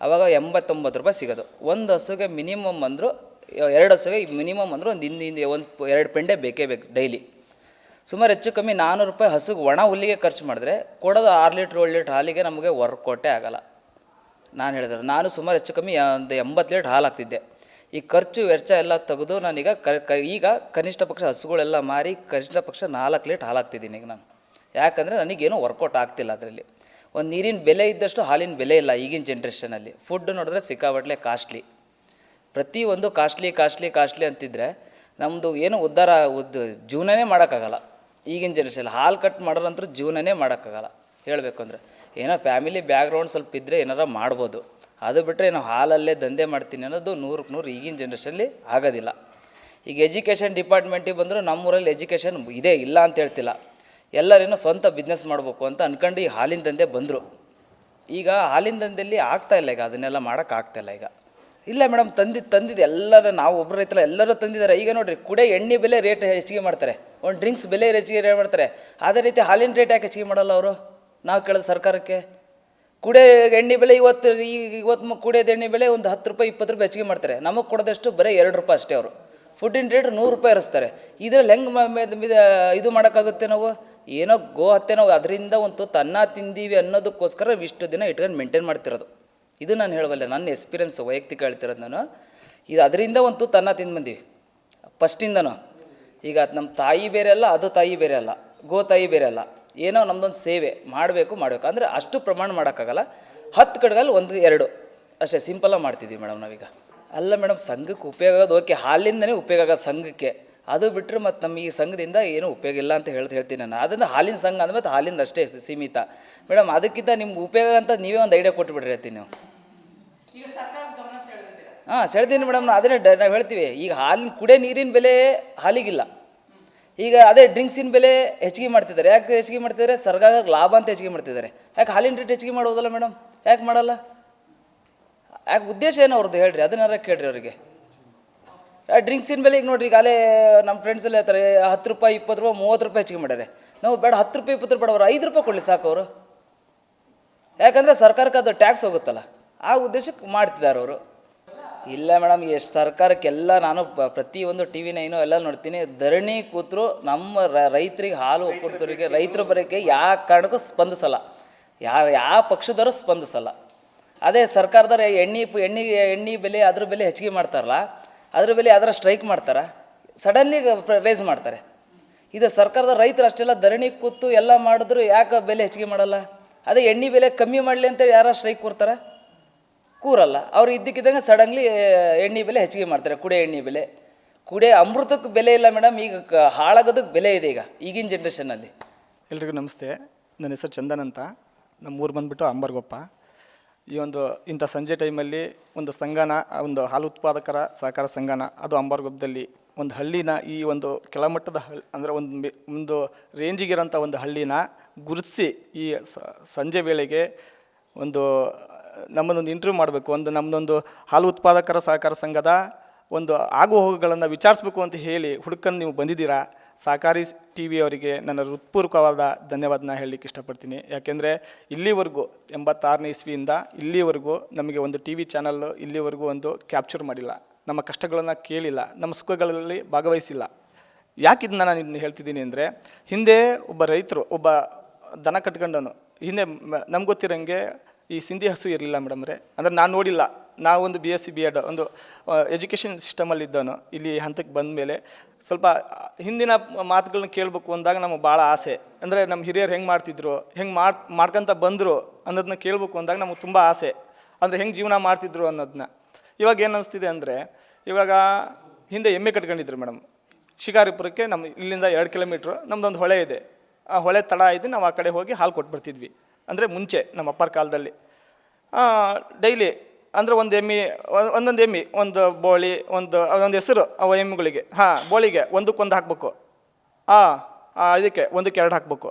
G: ಆವಾಗ 89 ರೂಪಾಯಿ ಸಿಗೋದು. ಒಂದು ಹಸುಗೆ ಮಿನಿಮಮ್ ಅಂದರು, 2 ಹಸುಗೆ ಮಿನಿಮಮ್ ಅಂದರು ಒಂದು 2 ಪೆಂಡೆ ಬೇಕೇ ಬೇಕು ಡೈಲಿ. ಸುಮಾರು ಹೆಚ್ಚು ಕಮ್ಮಿ 400 ರೂಪಾಯಿ ಹಸುಗೆ ಒಣ ಹುಲ್ಲಿಗೆ ಖರ್ಚು ಮಾಡಿದ್ರೆ ಕೊಡೋದು 6 ಲೀಟ್ರ್ 7 ಲೀಟ್ರ್ ಹಾಲಿಗೆ ನಮಗೆ ವರ್ಕೌಟೇ ಆಗೋಲ್ಲ. ನಾನು ಹೇಳಿದ್ರೆ ನಾನು ಸುಮಾರು ಹೆಚ್ಚು ಕಮ್ಮಿ ಒಂದು 80 ಲೀಟ್ರ್ ಹಾಲು ಹಾಕ್ತಿದ್ದೆ. ಈ ಖರ್ಚು ವೆಚ್ಚ ಎಲ್ಲ ತೆಗೆದು ನಾನೀಗ ಈಗ ಕನಿಷ್ಠ ಪಕ್ಷ ಹಸುಗಳೆಲ್ಲ ಮಾರಿ ಕನಿಷ್ಠ ಪಕ್ಷ 4 ಲೀಟ್ರ್ ಹಾಲು ಹಾಕ್ತಿದ್ದೀನಿ ಈಗ ನಾನು. ಯಾಕಂದರೆ ನನಗೇನೂ ವರ್ಕೌಟ್ ಆಗ್ತಿಲ್ಲ ಅದರಲ್ಲಿ. ಒಂದು ನೀರಿನ ಬೆಲೆ ಇದ್ದಷ್ಟು ಹಾಲಿನ ಬೆಲೆ ಇಲ್ಲ ಈಗಿನ ಜನ್ರೇಷನಲ್ಲಿ. ಫುಡ್ ನೋಡಿದ್ರೆ ಸಿಕ್ಕಾಬಟ್ಲೆ ಕಾಸ್ಟ್ಲಿ, ಪ್ರತಿಯೊಂದು ಕಾಸ್ಟ್ಲಿ ಅಂತಿದ್ರೆ ನಮ್ಮದು ಏನು ಜೀವನನೇ ಮಾಡೋಕ್ಕಾಗಲ್ಲ ಈಗಿನ ಜನ್ರೇಷನ್. ಹಾಲು ಕಟ್ ಮಾಡೋರಂತೂ ಜೀವನನೇ ಮಾಡೋಕ್ಕಾಗಲ್ಲ. ಹೇಳಬೇಕು ಅಂದರೆ ಏನೋ ಫ್ಯಾಮಿಲಿ ಬ್ಯಾಕ್ಗ್ರೌಂಡ್ ಸ್ವಲ್ಪ ಇದ್ದರೆ ಏನಾರ ಮಾಡ್ಬೋದು. ಅದು ಬಿಟ್ಟರೆ ನಾವು ಹಾಲಲ್ಲೇ ದಂಧೆ ಮಾಡ್ತೀನಿ ಅನ್ನೋದು 100ಕ್ಕೆ 100 ಈಗಿನ ಜನ್ರೇಷನಲ್ಲಿ ಆಗೋದಿಲ್ಲ. ಈಗ ಎಜುಕೇಷನ್ ಡಿಪಾರ್ಟ್ಮೆಂಟಿಗೆ ಬಂದರೂ ನಮ್ಮೂರಲ್ಲಿ ಎಜುಕೇಷನ್ ಇದೆ, ಇಲ್ಲ ಅಂತ ಹೇಳ್ತಿಲ್ಲ. ಎಲ್ಲರೇನೋ ಸ್ವಂತ ಬಿಸ್ನೆಸ್ ಮಾಡಬೇಕು ಅಂತ ಅಂದ್ಕೊಂಡು ಈ ಹಾಲಿನ ದಂಧೆ ಬಂದರು. ಈಗ ಹಾಲಿನ ದಂಧೆಯಲ್ಲಿ ಆಗ್ತಾಯಿಲ್ಲ, ಈಗ ಅದನ್ನೆಲ್ಲ ಮಾಡೋಕ್ಕಾಗ್ತಾಯಿಲ್ಲ ಈಗ. ಇಲ್ಲ ಮೇಡಮ್, ತಂದಿದ್ದು ಎಲ್ಲರೂ, ನಾವು ಒಬ್ಬರು ರೈತಲ್ಲ, ಎಲ್ಲರೂ ತಂದಿದ್ದಾರೆ. ಈಗ ನೋಡಿರಿ, ಕುಡಿಯೋ ಎಣ್ಣೆ ಬೆಲೆ ರೇಟ್ ಹೆಚ್ಚಿಗೆ ಮಾಡ್ತಾರೆ, ಒಂದು ಡ್ರಿಂಕ್ಸ್ ಬೆಲೆ ಹೆಚ್ಚಿಗೆ ಮಾಡ್ತಾರೆ. ಅದೇ ರೀತಿ ಹಾಲಿನ ರೇಟ್ ಯಾಕೆ ಹೆಚ್ಚಿಗೆ ಮಾಡಲ್ಲ ಅವರು? ನಾವು ಕೇಳೋದು ಸರ್ಕಾರಕ್ಕೆ. ಕುಡಿಯೋ ಎಣ್ಣೆ ಬೆಲೆ ಇವತ್ತು ಕುಡಿಯೋದು ಎಣ್ಣೆ ಬೆಲೆ ಒಂದು 10 ರೂಪಾಯಿ 20 ರೂಪಾಯಿ ಹೆಚ್ಚಿಗೆ ಮಾಡ್ತಾರೆ. ನಮಗೆ ಕೊಡೋದಷ್ಟು ಬರೀ 2 ರೂಪಾಯಿ ಅಷ್ಟೇ. ಅವರು ಫುಡ್ಡಿನ ರೇಟ್ 100 ರೂಪಾಯಿ ಇರಿಸ್ತಾರೆ. ಇದರಲ್ಲಿ ಹೆಂಗೆ ಇದು ಮಾಡೋಕ್ಕಾಗುತ್ತೆ? ನಾವು ಏನೋ ಗೋ ಹತ್ಯೆ, ನಾವು ಅದರಿಂದ ಒಂದು ತನ್ನ ತಿಂದೀವಿ ಅನ್ನೋದಕ್ಕೋಸ್ಕರ ಇಷ್ಟು ದಿನ ಇಟ್ಕೊಂಡು ಮೇಂಟೈನ್ ಮಾಡ್ತಿರೋದು. ಇದು ನಾನು ಹೇಳಬಲ್ಲೆ, ನನ್ನ ಎಕ್ಸ್ಪೀರಿಯನ್ಸ್ ವೈಯಕ್ತಿಕ ಹೇಳ್ತಿರೋದು ನಾನು. ಇದು ಅದರಿಂದ ಒಂದು ತನ್ನ ತಿಂದು ಬಂದೀವಿ ಫಸ್ಟಿಂದನೂ. ಈಗ ನಮ್ಮ ತಾಯಿ ಬೇರೆ ಅಲ್ಲ, ಅದು ತಾಯಿ ಬೇರೆ ಅಲ್ಲ, ಗೋ ತಾಯಿ ಬೇರೆ ಅಲ್ಲ. ಏನೋ ನಮ್ಮದೊಂದು ಸೇವೆ ಮಾಡಬೇಕು ಅಂದರೆ ಅಷ್ಟು ಪ್ರಮಾಣ ಮಾಡೋಕ್ಕಾಗಲ್ಲ. 10 ಕಡೆಗಲ್ಲಿ 1 2 ಅಷ್ಟೇ ಸಿಂಪಲಾಗಿ ಮಾಡ್ತಿದ್ದೀವಿ ಮೇಡಮ್ ನಾವೀಗ. ಅಲ್ಲ ಮೇಡಮ್, ಸಂಘಕ್ಕೆ ಉಪಯೋಗ ಆಗೋದು ಓಕೆ, ಹಾಲಿಂದನೇ ಉಪಯೋಗ ಆಗೋದು ಸಂಘಕ್ಕೆ. ಅದು ಬಿಟ್ಟರೆ ಮತ್ತು ನಮ್ಮ ಈ ಸಂಘದಿಂದ ಏನೂ ಉಪಯೋಗ ಇಲ್ಲ ಅಂತ ಹೇಳ್ತೀನಿ ನಾನು. ಅದನ್ನು ಹಾಲಿನ ಸಂಘ ಅಂದಮೇಲೆ ಹಾಲಿಂದ ಅಷ್ಟೇ ಸೀಮಿತ ಮೇಡಮ್. ಅದಕ್ಕಿಂತ ನಿಮ್ಗೆ ಉಪಯೋಗ ಅಂತ ನೀವೇ ಒಂದು ಐಡಿಯಾ ಕೊಟ್ಟುಬಿಡ್ರಿ ಹೇಳ್ತೀನಿ ನೀವು. ಸೆಳೆದೀನಿ ಮೇಡಮ್. ಅದನ್ನೇ ನಾವು ಹೇಳ್ತೀವಿ. ಈಗ ಹಾಲಿನ ಕುಡಿಯೋ ನೀರಿನ ಬೆಲೆ ಹಾಲಿಗಿಲ್ಲ. ಈಗ ಅದೇ ಡ್ರಿಂಕ್ಸಿನ ಬೆಲೆ ಹೆಚ್ಚಿಗೆ ಮಾಡ್ತಿದ್ದಾರೆ. ಯಾಕೆ ಹೆಚ್ಚಿಗೆ ಮಾಡ್ತಿದ್ದಾರೆ? ಸರ್ಕಾರ ಲಾಭ ಅಂತ ಹೆಚ್ಚಿಗೆ ಮಾಡ್ತಿದ್ದಾರೆ. ಯಾಕೆ ಹಾಲಿನ ರೇಟ್ ಹೆಚ್ಚಿಗೆ ಮಾಡೋದಲ್ಲ ಮೇಡಮ್? ಯಾಕೆ ಮಾಡಲ್ಲ? ಯಾಕೆ ಉದ್ದೇಶ ಏನು ಅವ್ರದ್ದು ಹೇಳ್ರಿ, ಅದನ್ನಾರ ಕೇಳ್ರಿ ಅವರಿಗೆ. ಡ್ರಿಂಕ್ಸಿನ ಬೆಲೆ ಈಗ ನೋಡಿರಿ, ಈಗ ಅಲ್ಲೇ ನಮ್ಮ ಫ್ರೆಂಡ್ಸ್ ಎಲ್ಲ ಹೇಳ್ತಾರೆ 10 ರೂಪಾಯಿ 20 ರೂಪಾಯಿ 30 ರೂಪಾಯಿ ಹೆಚ್ಚಿಗೆ ಮಾಡ್ಯಾರೆ. ನಾವು ಬೇಡ 10 ರೂಪಾಯಿ 20 ರೂಪಾಯಿ ಅವ್ರು 5 ರೂಪಾಯಿ ಕೊಡಲಿ ಸಾಕು ಅವರು. ಯಾಕಂದರೆ ಸರ್ಕಾರಕ್ಕೆ ಅದು ಟ್ಯಾಕ್ಸ್ ಹೋಗುತ್ತಲ್ಲ, ಆ ಉದ್ದೇಶಕ್ಕೆ ಮಾಡ್ತಿದ್ದಾರೆ ಅವರು. ಇಲ್ಲ ಮೇಡಮ್, ಎಷ್ಟು ಸರ್ಕಾರಕ್ಕೆಲ್ಲ ನಾನು ಪ್ರತಿಯೊಂದು TV 9 ಎಲ್ಲ ನೋಡ್ತೀನಿ. ಧರಣಿ ಕೂತರು ನಮ್ಮ ರೈತರಿಗೆ, ಹಾಲು ಒಕ್ಕೂಟದವರಿಗೆ, ರೈತರು ಬರೋಕ್ಕೆ ಯಾವ ಕಾರಣಕ್ಕೂ ಸ್ಪಂದಿಸಲ್ಲ. ಯಾವ ಪಕ್ಷದವರು ಸ್ಪಂದಿಸಲ್ಲ. ಅದೇ ಸರ್ಕಾರದವ್ರು ಎಣ್ಣೆ ಬೆಲೆ ಅದ್ರ ಬೆಲೆ ಹೆಚ್ಚಿಗೆ ಮಾಡ್ತಾರಲ್ಲ, ಅದ್ರ ಬೆಲೆ ಅದರ ಸ್ಟ್ರೈಕ್ ಮಾಡ್ತಾರೆ, ಸಡನ್ಲಿ ರೈಸ್ ಮಾಡ್ತಾರೆ. ಇದು ಸರ್ಕಾರದ ರೈತರು ಅಷ್ಟೆಲ್ಲ ಧರಣಿ ಕೂತು ಎಲ್ಲ ಮಾಡಿದ್ರು ಯಾಕೆ ಬೆಲೆ ಹೆಚ್ಚಿಗೆ ಮಾಡಲ್ಲ? ಅದೇ ಎಣ್ಣೆ ಬೆಲೆ ಕಮ್ಮಿ ಮಾಡಲಿ ಅಂತ ಯಾರು ಸ್ಟ್ರೈಕ್ ಕೂರ್ತಾರೆ? ಕೂರಲ್ಲ. ಅವ್ರು ಇದ್ದಕ್ಕಿದ್ದಂಗೆ ಸಡನ್ಲಿ ಎಣ್ಣೆ ಬೆಲೆ ಹೆಚ್ಚಿಗೆ ಮಾಡ್ತಾರೆ. ಕುಡಿಯೋ ಅಮೃತಕ್ಕೆ ಬೆಲೆ ಇಲ್ಲ ಮೇಡಮ್. ಈಗ ಹಾಳಾಗೋದಕ್ಕೆ ಬೆಲೆ ಇದೆ ಈಗಿನ ಜನ್ರೇಷನ್ನಲ್ಲಿ.
H: ಎಲ್ರಿಗೂ ನಮಸ್ತೆ. ನನ್ನ ಹೆಸರು ಚಂದನ್ ಅಂತ. ನಮ್ಮ ಊರು ಬಂದುಬಿಟ್ಟು ಅಂಬರ್ಗೊಪ್ಪ. ಈ ಇಂಥ ಸಂಜೆ ಟೈಮಲ್ಲಿ ಒಂದು ಸಂಘನ, ಒಂದು ಹಾಲು ಉತ್ಪಾದಕರ ಸಹಕಾರ ಸಂಘನ, ಅದು ಅಂಬರ್ಗೊಪ್ಪದಲ್ಲಿ ಒಂದು ಹಳ್ಳಿನ, ಈ ಒಂದು ಕೆಳಮಟ್ಟದ ಅಂದರೆ ಒಂದು ರೇಂಜಿಗಿರೋಂಥ ಒಂದು ಹಳ್ಳಿನ ಗುರುತಿಸಿ ಈ ಸಂಜೆ ವೇಳೆಗೆ ನಮ್ಮದೊಂದು ಇಂಟರ್ವ್ಯೂ ಮಾಡಬೇಕು, ನಮ್ಮದೊಂದು ಹಾಲು ಉತ್ಪಾದಕರ ಸಹಕಾರ ಸಂಘದ ಒಂದು ಆಗು ಹೋಗುಗಳನ್ನು ವಿಚಾರಿಸ್ಬೇಕು ಅಂತ ಹೇಳಿ ಹುಡುಕನ್ನು ನೀವು ಬಂದಿದ್ದೀರಾ. ಸಹಕಾರಿ TV ಅವರಿಗೆ ನನ್ನ ಹೃತ್ಪೂರ್ವಕವಾದ ಧನ್ಯವಾದನ ಹೇಳಲಿಕ್ಕೆ ಇಷ್ಟಪಡ್ತೀನಿ. ಯಾಕೆಂದರೆ ಇಲ್ಲಿವರೆಗೂ 86ನೇ ಇಸ್ವಿಯಿಂದ ಇಲ್ಲಿವರೆಗೂ ನಮಗೆ ಒಂದು TV ಚಾನಲ್ ಇಲ್ಲಿವರೆಗೂ ಒಂದು ಕ್ಯಾಪ್ಚರ್ ಮಾಡಿಲ್ಲ, ನಮ್ಮ ಕಷ್ಟಗಳನ್ನು ಕೇಳಿಲ್ಲ, ನಮ್ಮ ಸುಖಗಳಲ್ಲಿ ಭಾಗವಹಿಸಿಲ್ಲ. ಯಾಕೆ ಇದನ್ನ ನಾನು ಇದನ್ನ ಹೇಳ್ತಿದ್ದೀನಿ ಅಂದರೆ, ಹಿಂದೆ ಒಬ್ಬ ರೈತರು, ಒಬ್ಬ ದನ ಕಟ್ಕೊಂಡವನು, ಹಿಂದೆ ನಮ್ಗೆ ಗೊತ್ತಿರೋಂಗೆ ಈ ಸಿಂಧಿ ಹಸು ಇರಲಿಲ್ಲ ಮೇಡಮ್ರೆ. ಅಂದರೆ ನಾನು ನೋಡಿಲ್ಲ. ನಾವೊಂದು BSc B.Ed ಒಂದು ಎಜುಕೇಷನ್ ಸಿಸ್ಟಮಲ್ಲಿ ಇದ್ದವನು. ಇಲ್ಲಿ ಹಂತಕ್ಕೆ ಬಂದ ಮೇಲೆ ಸ್ವಲ್ಪ ಹಿಂದಿನ ಮಾತುಗಳನ್ನ ಕೇಳಬೇಕು ಅಂದಾಗ ನಮಗೆ ಭಾಳ ಆಸೆ. ಅಂದರೆ ನಮ್ಮ ಹಿರಿಯರು ಹೆಂಗೆ ಮಾಡ್ತಿದ್ರು, ಹೆಂಗೆ ಮಾಡ್ಕೊತ ಬಂದರು ಅನ್ನೋದನ್ನ ಕೇಳಬೇಕು ಅಂದಾಗ ನಮಗೆ ತುಂಬ ಆಸೆ. ಅಂದರೆ ಹೆಂಗೆ ಜೀವನ ಮಾಡ್ತಿದ್ರು ಅನ್ನೋದನ್ನ. ಇವಾಗ ಏನು ಅನಿಸ್ತಿದೆ ಅಂದರೆ, ಇವಾಗ ಹಿಂದೆ ಎಮ್ಮೆ ಕಟ್ಕೊಂಡಿದ್ರು ಮೇಡಮ್. ಶಿಕಾರಿಪುರಕ್ಕೆ ಇಲ್ಲಿಂದ 2 ಕಿಲೋಮೀಟ್ರು ನಮ್ಮದೊಂದು ಹೊಳೆ ಇದೆ. ಆ ಹೊಳೆ ತಡ ಆಯ್ತು, ನಾವು ಆ ಕಡೆ ಹೋಗಿ ಹಾಲು ಕೊಟ್ಬಿಡ್ತಿದ್ವಿ. ಅಂದರೆ ಮುಂಚೆ ನಮ್ಮ ಅಪ್ಪರ ಕಾಲದಲ್ಲಿ ಡೈಲಿ ಅಂದರೆ ಒಂದೊಂದು ಎಮ್ಮೆ, ಒಂದು ಬೋಳಿ, ಅದೊಂದು ಹೆಸರು ಅವ ಎಮ್ಮೆಗಳಿಗೆ. ಬೋಳಿಗೆ 1ಕ್ಕೆ 1 ಹಾಕಬೇಕು, ಇದಕ್ಕೆ 1ಕ್ಕೆ 2 ಹಾಕಬೇಕು.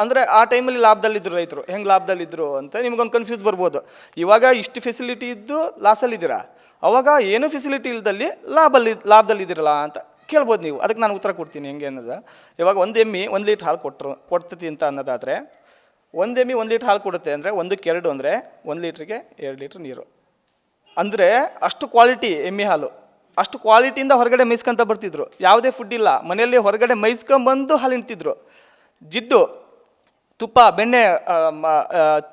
H: ಅಂದರೆ ಆ ಟೈಮಲ್ಲಿ ಲಾಭದಲ್ಲಿದ್ದರು ರೈತರು. ಹೆಂಗೆ ಲಾಭದಲ್ಲಿದ್ದರು ಅಂತ ನಿಮ್ಗೊಂದು ಕನ್ಫ್ಯೂಸ್ ಬರ್ಬೋದು. ಇವಾಗ ಇಷ್ಟು ಫೆಸಿಲಿಟಿ ಇದ್ದು ಲಾಸಲ್ಲಿದ್ದೀರಾ, ಅವಾಗ ಏನೂ ಫೆಸಿಲಿಟಿ ಇಲ್ದಲ್ಲಿ ಲಾಭದಲ್ಲಿದ್ದೀರಲ್ಲ ಅಂತ ಕೇಳ್ಬೋದು ನೀವು. ಅದಕ್ಕೆ ನಾನು ಉತ್ತರ ಕೊಡ್ತೀನಿ ಹೆಂಗೆ ಅನ್ನೋದು. ಇವಾಗ ಒಂದು ಎಮ್ಮೆ 1 ಲೀಟ್ರ್ ಹಾಲು ಕೊಡ್ತೈತಿ ಅಂತ ಅನ್ನೋದಾದರೆ, ಒಂದು ಎಮ್ಮೆ 1 ಲೀಟ್ರ್ ಹಾಲು ಕೊಡುತ್ತೆ ಅಂದರೆ 1ಕ್ಕೆ 2 ಅಂದರೆ 1 ಲೀಟ್ರಿಗೆ 2 ಲೀಟ್ರ್ ನೀರು. ಅಂದರೆ ಅಷ್ಟು ಕ್ವಾಲಿಟಿ ಎಮ್ಮೆ ಹಾಲು. ಅಷ್ಟು ಕ್ವಾಲಿಟಿಯಿಂದ ಹೊರಗಡೆ ಮೇಯ್ಸ್ಕೊಂತ ಬರ್ತಿದ್ರು. ಯಾವುದೇ ಫುಡ್ ಇಲ್ಲ, ಮನೆಯಲ್ಲಿ ಹೊರಗಡೆ ಮೇಯ್ಸ್ಕೊಂಬಂದು ಹಾಲು ಹಿಂಡ್ತಿದ್ರು. ಜಿಡ್ಡು ತುಪ್ಪ ಬೆಣ್ಣೆ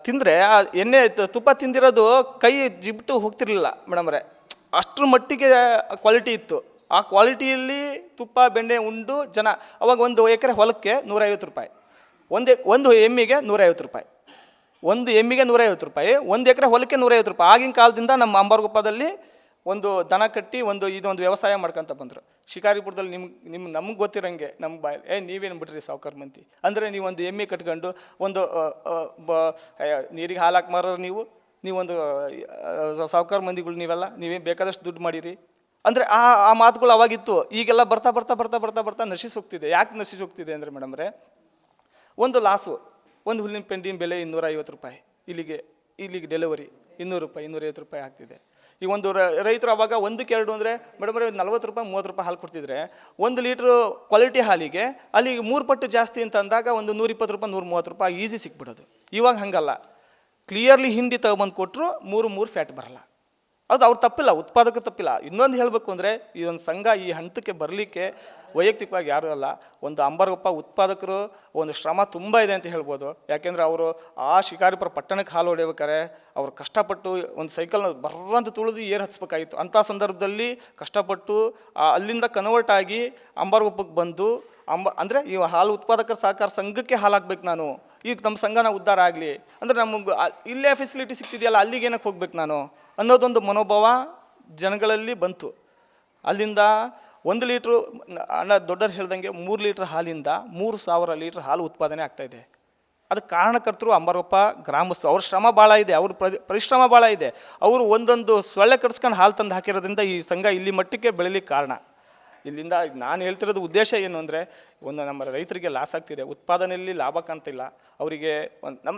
H: ತಿಂದರೆ ಆ ಎಣ್ಣೆ ತುಪ್ಪ ತಿಂದಿರೋದು ಕೈ ಜಿಬಿಟ್ಟು ಹೋಗ್ತಿರ್ಲಿಲ್ಲ ಮೇಡಮ್ರೆ. ಅಷ್ಟರ ಮಟ್ಟಿಗೆ ಕ್ವಾಲಿಟಿ ಇತ್ತು. ಆ ಕ್ವಾಲಿಟಿಯಲ್ಲಿ ತುಪ್ಪ ಬೆಣ್ಣೆ ಉಂಡು ಜನ ಅವಾಗ 1 ಎಕರೆ ಹೊಲಕ್ಕೆ 150 ರೂಪಾಯಿ, ಒಂದು ಎಮ್ಮಿಗೆ 150 ರೂಪಾಯಿ, 1 ಎಮ್ಮಿಗೆ 150 ರೂಪಾಯಿ, 1 ಎಕರೆ ಹೊಲಕ್ಕೆ 150 ರೂಪಾಯಿ. ಆಗಿನ ಕಾಲದಿಂದ ನಮ್ಮ ಅಂಬಾರಗುಪ್ಪದಲ್ಲಿ ಒಂದು ದನ ಕಟ್ಟಿ ಇದೊಂದು ವ್ಯವಸಾಯ ಮಾಡ್ಕೊತ ಬಂದರು. ಶಿಕಾರಿಪುರದಲ್ಲಿ ನಮ್ಗೆ ಗೊತ್ತಿರೋಂಗೆ ನಮ್ಮ ನೀವೇನು ಬಿಡ್ರಿ ಸಾವುಕಾರ ಮಂದಿ ಅಂದರೆ, ನೀವು ಒಂದು ಎಮ್ಮೆ ಕಟ್ಕೊಂಡು ಒಂದು ನೀರಿಗೆ ಹಾಲು ಹಾಕಿ ಮಾರೋರು ನೀವೊಂದು ಸಾವುಕಾರ ಮಂದಿಗಳು ನೀವೇ ಬೇಕಾದಷ್ಟು ದುಡ್ಡು ಮಾಡಿರಿ ಅಂದರೆ ಆ ಮಾತುಗಳು ಅವಾಗಿತ್ತು. ಈಗೆಲ್ಲ ಬರ್ತಾ ಬರ್ತಾ ಬರ್ತಾ ಬರ್ತಾ ಬರ್ತಾ ನಶಿಸಿ ಹೋಗ್ತಿದೆ. ಯಾಕೆ ನಶಿಸಿ ಹೋಗ್ತಿದೆ ಅಂದರೆ ಮೇಡಮ್ರೆ, ಒಂದು ಲಾಸು. ಒಂದು ಹುಲ್ಲಿನ ಪೆಂಡಿನ ಬೆಲೆ 250 ರೂಪಾಯಿ, ಇಲ್ಲಿಗೆ ಡೆಲಿವರಿ 200 ರೂಪಾಯಿ 250 ರೂಪಾಯಿ ಆಗ್ತಿದೆ. ಈ ಒಂದು ರೈತರು ಅವಾಗ 1ಕ್ಕೆ 2 ಅಂದರೆ ಮೇಡಮ್ರೆ 40 ರೂಪಾಯಿ 30 ರೂಪಾಯಿ ಹಾಲು ಕೊಡ್ತಿದ್ರೆ, 1 ಲೀಟ್ರು ಕ್ವಾಲಿಟಿ ಹಾಲಿಗೆ ಅಲ್ಲಿಗೆ 3 ಪಟ್ಟು ಜಾಸ್ತಿ ಅಂತ ಅಂದಾಗ ಒಂದು 120 ರೂಪಾಯಿ 130 ರೂಪಾಯಿ ಈಸಿ ಸಿಕ್ಬಿಡೋದು. ಇವಾಗ ಹಾಗಲ್ಲ, ಕ್ಲಿಯರ್ಲಿ ಹಿಂಡಿ ತಗೊಬಂದು ಕೊಟ್ಟರು 3 ಫ್ಯಾಟ್ ಬರಲ್ಲ. ಅದು ಅವ್ರು ತಪ್ಪಿಲ್ಲ, ಉತ್ಪಾದಕ ತಪ್ಪಿಲ್ಲ. ಇನ್ನೊಂದು ಹೇಳಬೇಕು ಅಂದರೆ, ಈ ಒಂದು ಸಂಘ ಈ ಹಂತಕ್ಕೆ ಬರಲಿಕ್ಕೆ ವೈಯಕ್ತಿಕವಾಗಿ ಯಾರೂ ಅಲ್ಲ, ಒಂದು ಅಂಬಾರಗುಪ್ಪ ಉತ್ಪಾದಕರು ಒಂದು ಶ್ರಮ ತುಂಬ ಇದೆ ಅಂತ ಹೇಳ್ಬೋದು. ಯಾಕೆಂದರೆ ಅವರು ಆ ಶಿಕಾರಿಪುರ ಪಟ್ಟಣಕ್ಕೆ ಹಾಲು ಹೊಡೆಯಬೇಕಾರೆ ಅವ್ರು ಕಷ್ಟಪಟ್ಟು ಒಂದು ಸೈಕಲ್ನ ಬರ್ರಂತ ತುಳಿದು ಏರ್ ಹಚ್ಬೇಕಾಗಿತ್ತು. ಅಂಥ ಸಂದರ್ಭದಲ್ಲಿ ಕಷ್ಟಪಟ್ಟು ಅಲ್ಲಿಂದ ಕನ್ವರ್ಟ್ ಆಗಿ ಅಂಬಾರಗುಪ್ಪಕ್ಕೆ ಬಂದು ಅಂದರೆ ಈ ಹಾಲು ಉತ್ಪಾದಕರ ಸಹಕಾರ ಸಂಘಕ್ಕೆ ಹಾಲು ಹಾಕ್ಬೇಕು ನಾನು, ಈಗ ನಮ್ಮ ಸಂಘನ ಉದ್ಧಾರ ಆಗಲಿ ಅಂದರೆ ನಮಗೆ ಇಲ್ಲೇ ಫೆಸಿಲಿಟಿ ಸಿಗ್ತಿದೆಯಲ್ಲ ಅಲ್ಲಿಗೆ ಏನಕ್ಕೆ ಹೋಗ್ಬೇಕು ನಾನು ಅನ್ನೋದೊಂದು ಮನೋಭಾವ ಜನಗಳಲ್ಲಿ ಬಂತು. ಅಲ್ಲಿಂದ 1 ಲೀಟ್ರು ದೊಡ್ಡರು ಹೇಳ್ದಂಗೆ 3 ಲೀಟ್ರ್ ಹಾಲಿಂದ 3000 ಲೀಟ್ರ್ ಹಾಲು ಉತ್ಪಾದನೆ ಆಗ್ತಾಯಿದೆ. ಅದಕ್ಕೆ ಕಾರಣಕರ್ತರು ಅಂಬಾರಗುಪ್ಪ ಗ್ರಾಮಸ್ಥರು. ಅವ್ರ ಶ್ರಮ ಭಾಳ ಇದೆ, ಅವ್ರ ಪರಿಶ್ರಮ ಭಾಳ ಇದೆ. ಅವರು ಒಂದೊಂದು ಸೊಳ್ಳೆ ಕಟ್ಸ್ಕೊಂಡು ಹಾಲು ತಂದು ಹಾಕಿರೋದ್ರಿಂದ ಈ ಸಂಘ ಇಲ್ಲಿ ಮಟ್ಟಕ್ಕೆ ಬೆಳೀಲಿಕ್ಕೆ ಕಾರಣ. ಇಲ್ಲಿಂದ ನಾನು ಹೇಳ್ತಿರೋದು ಉದ್ದೇಶ ಏನು ಅಂದರೆ, ಒಂದು ನಮ್ಮ ರೈತರಿಗೆ ಲಾಸ್ ಆಗ್ತಿದೆ, ಉತ್ಪಾದನೆಯಲ್ಲಿ ಲಾಭ ಕಾಣ್ತಿಲ್ಲ ಅವರಿಗೆ.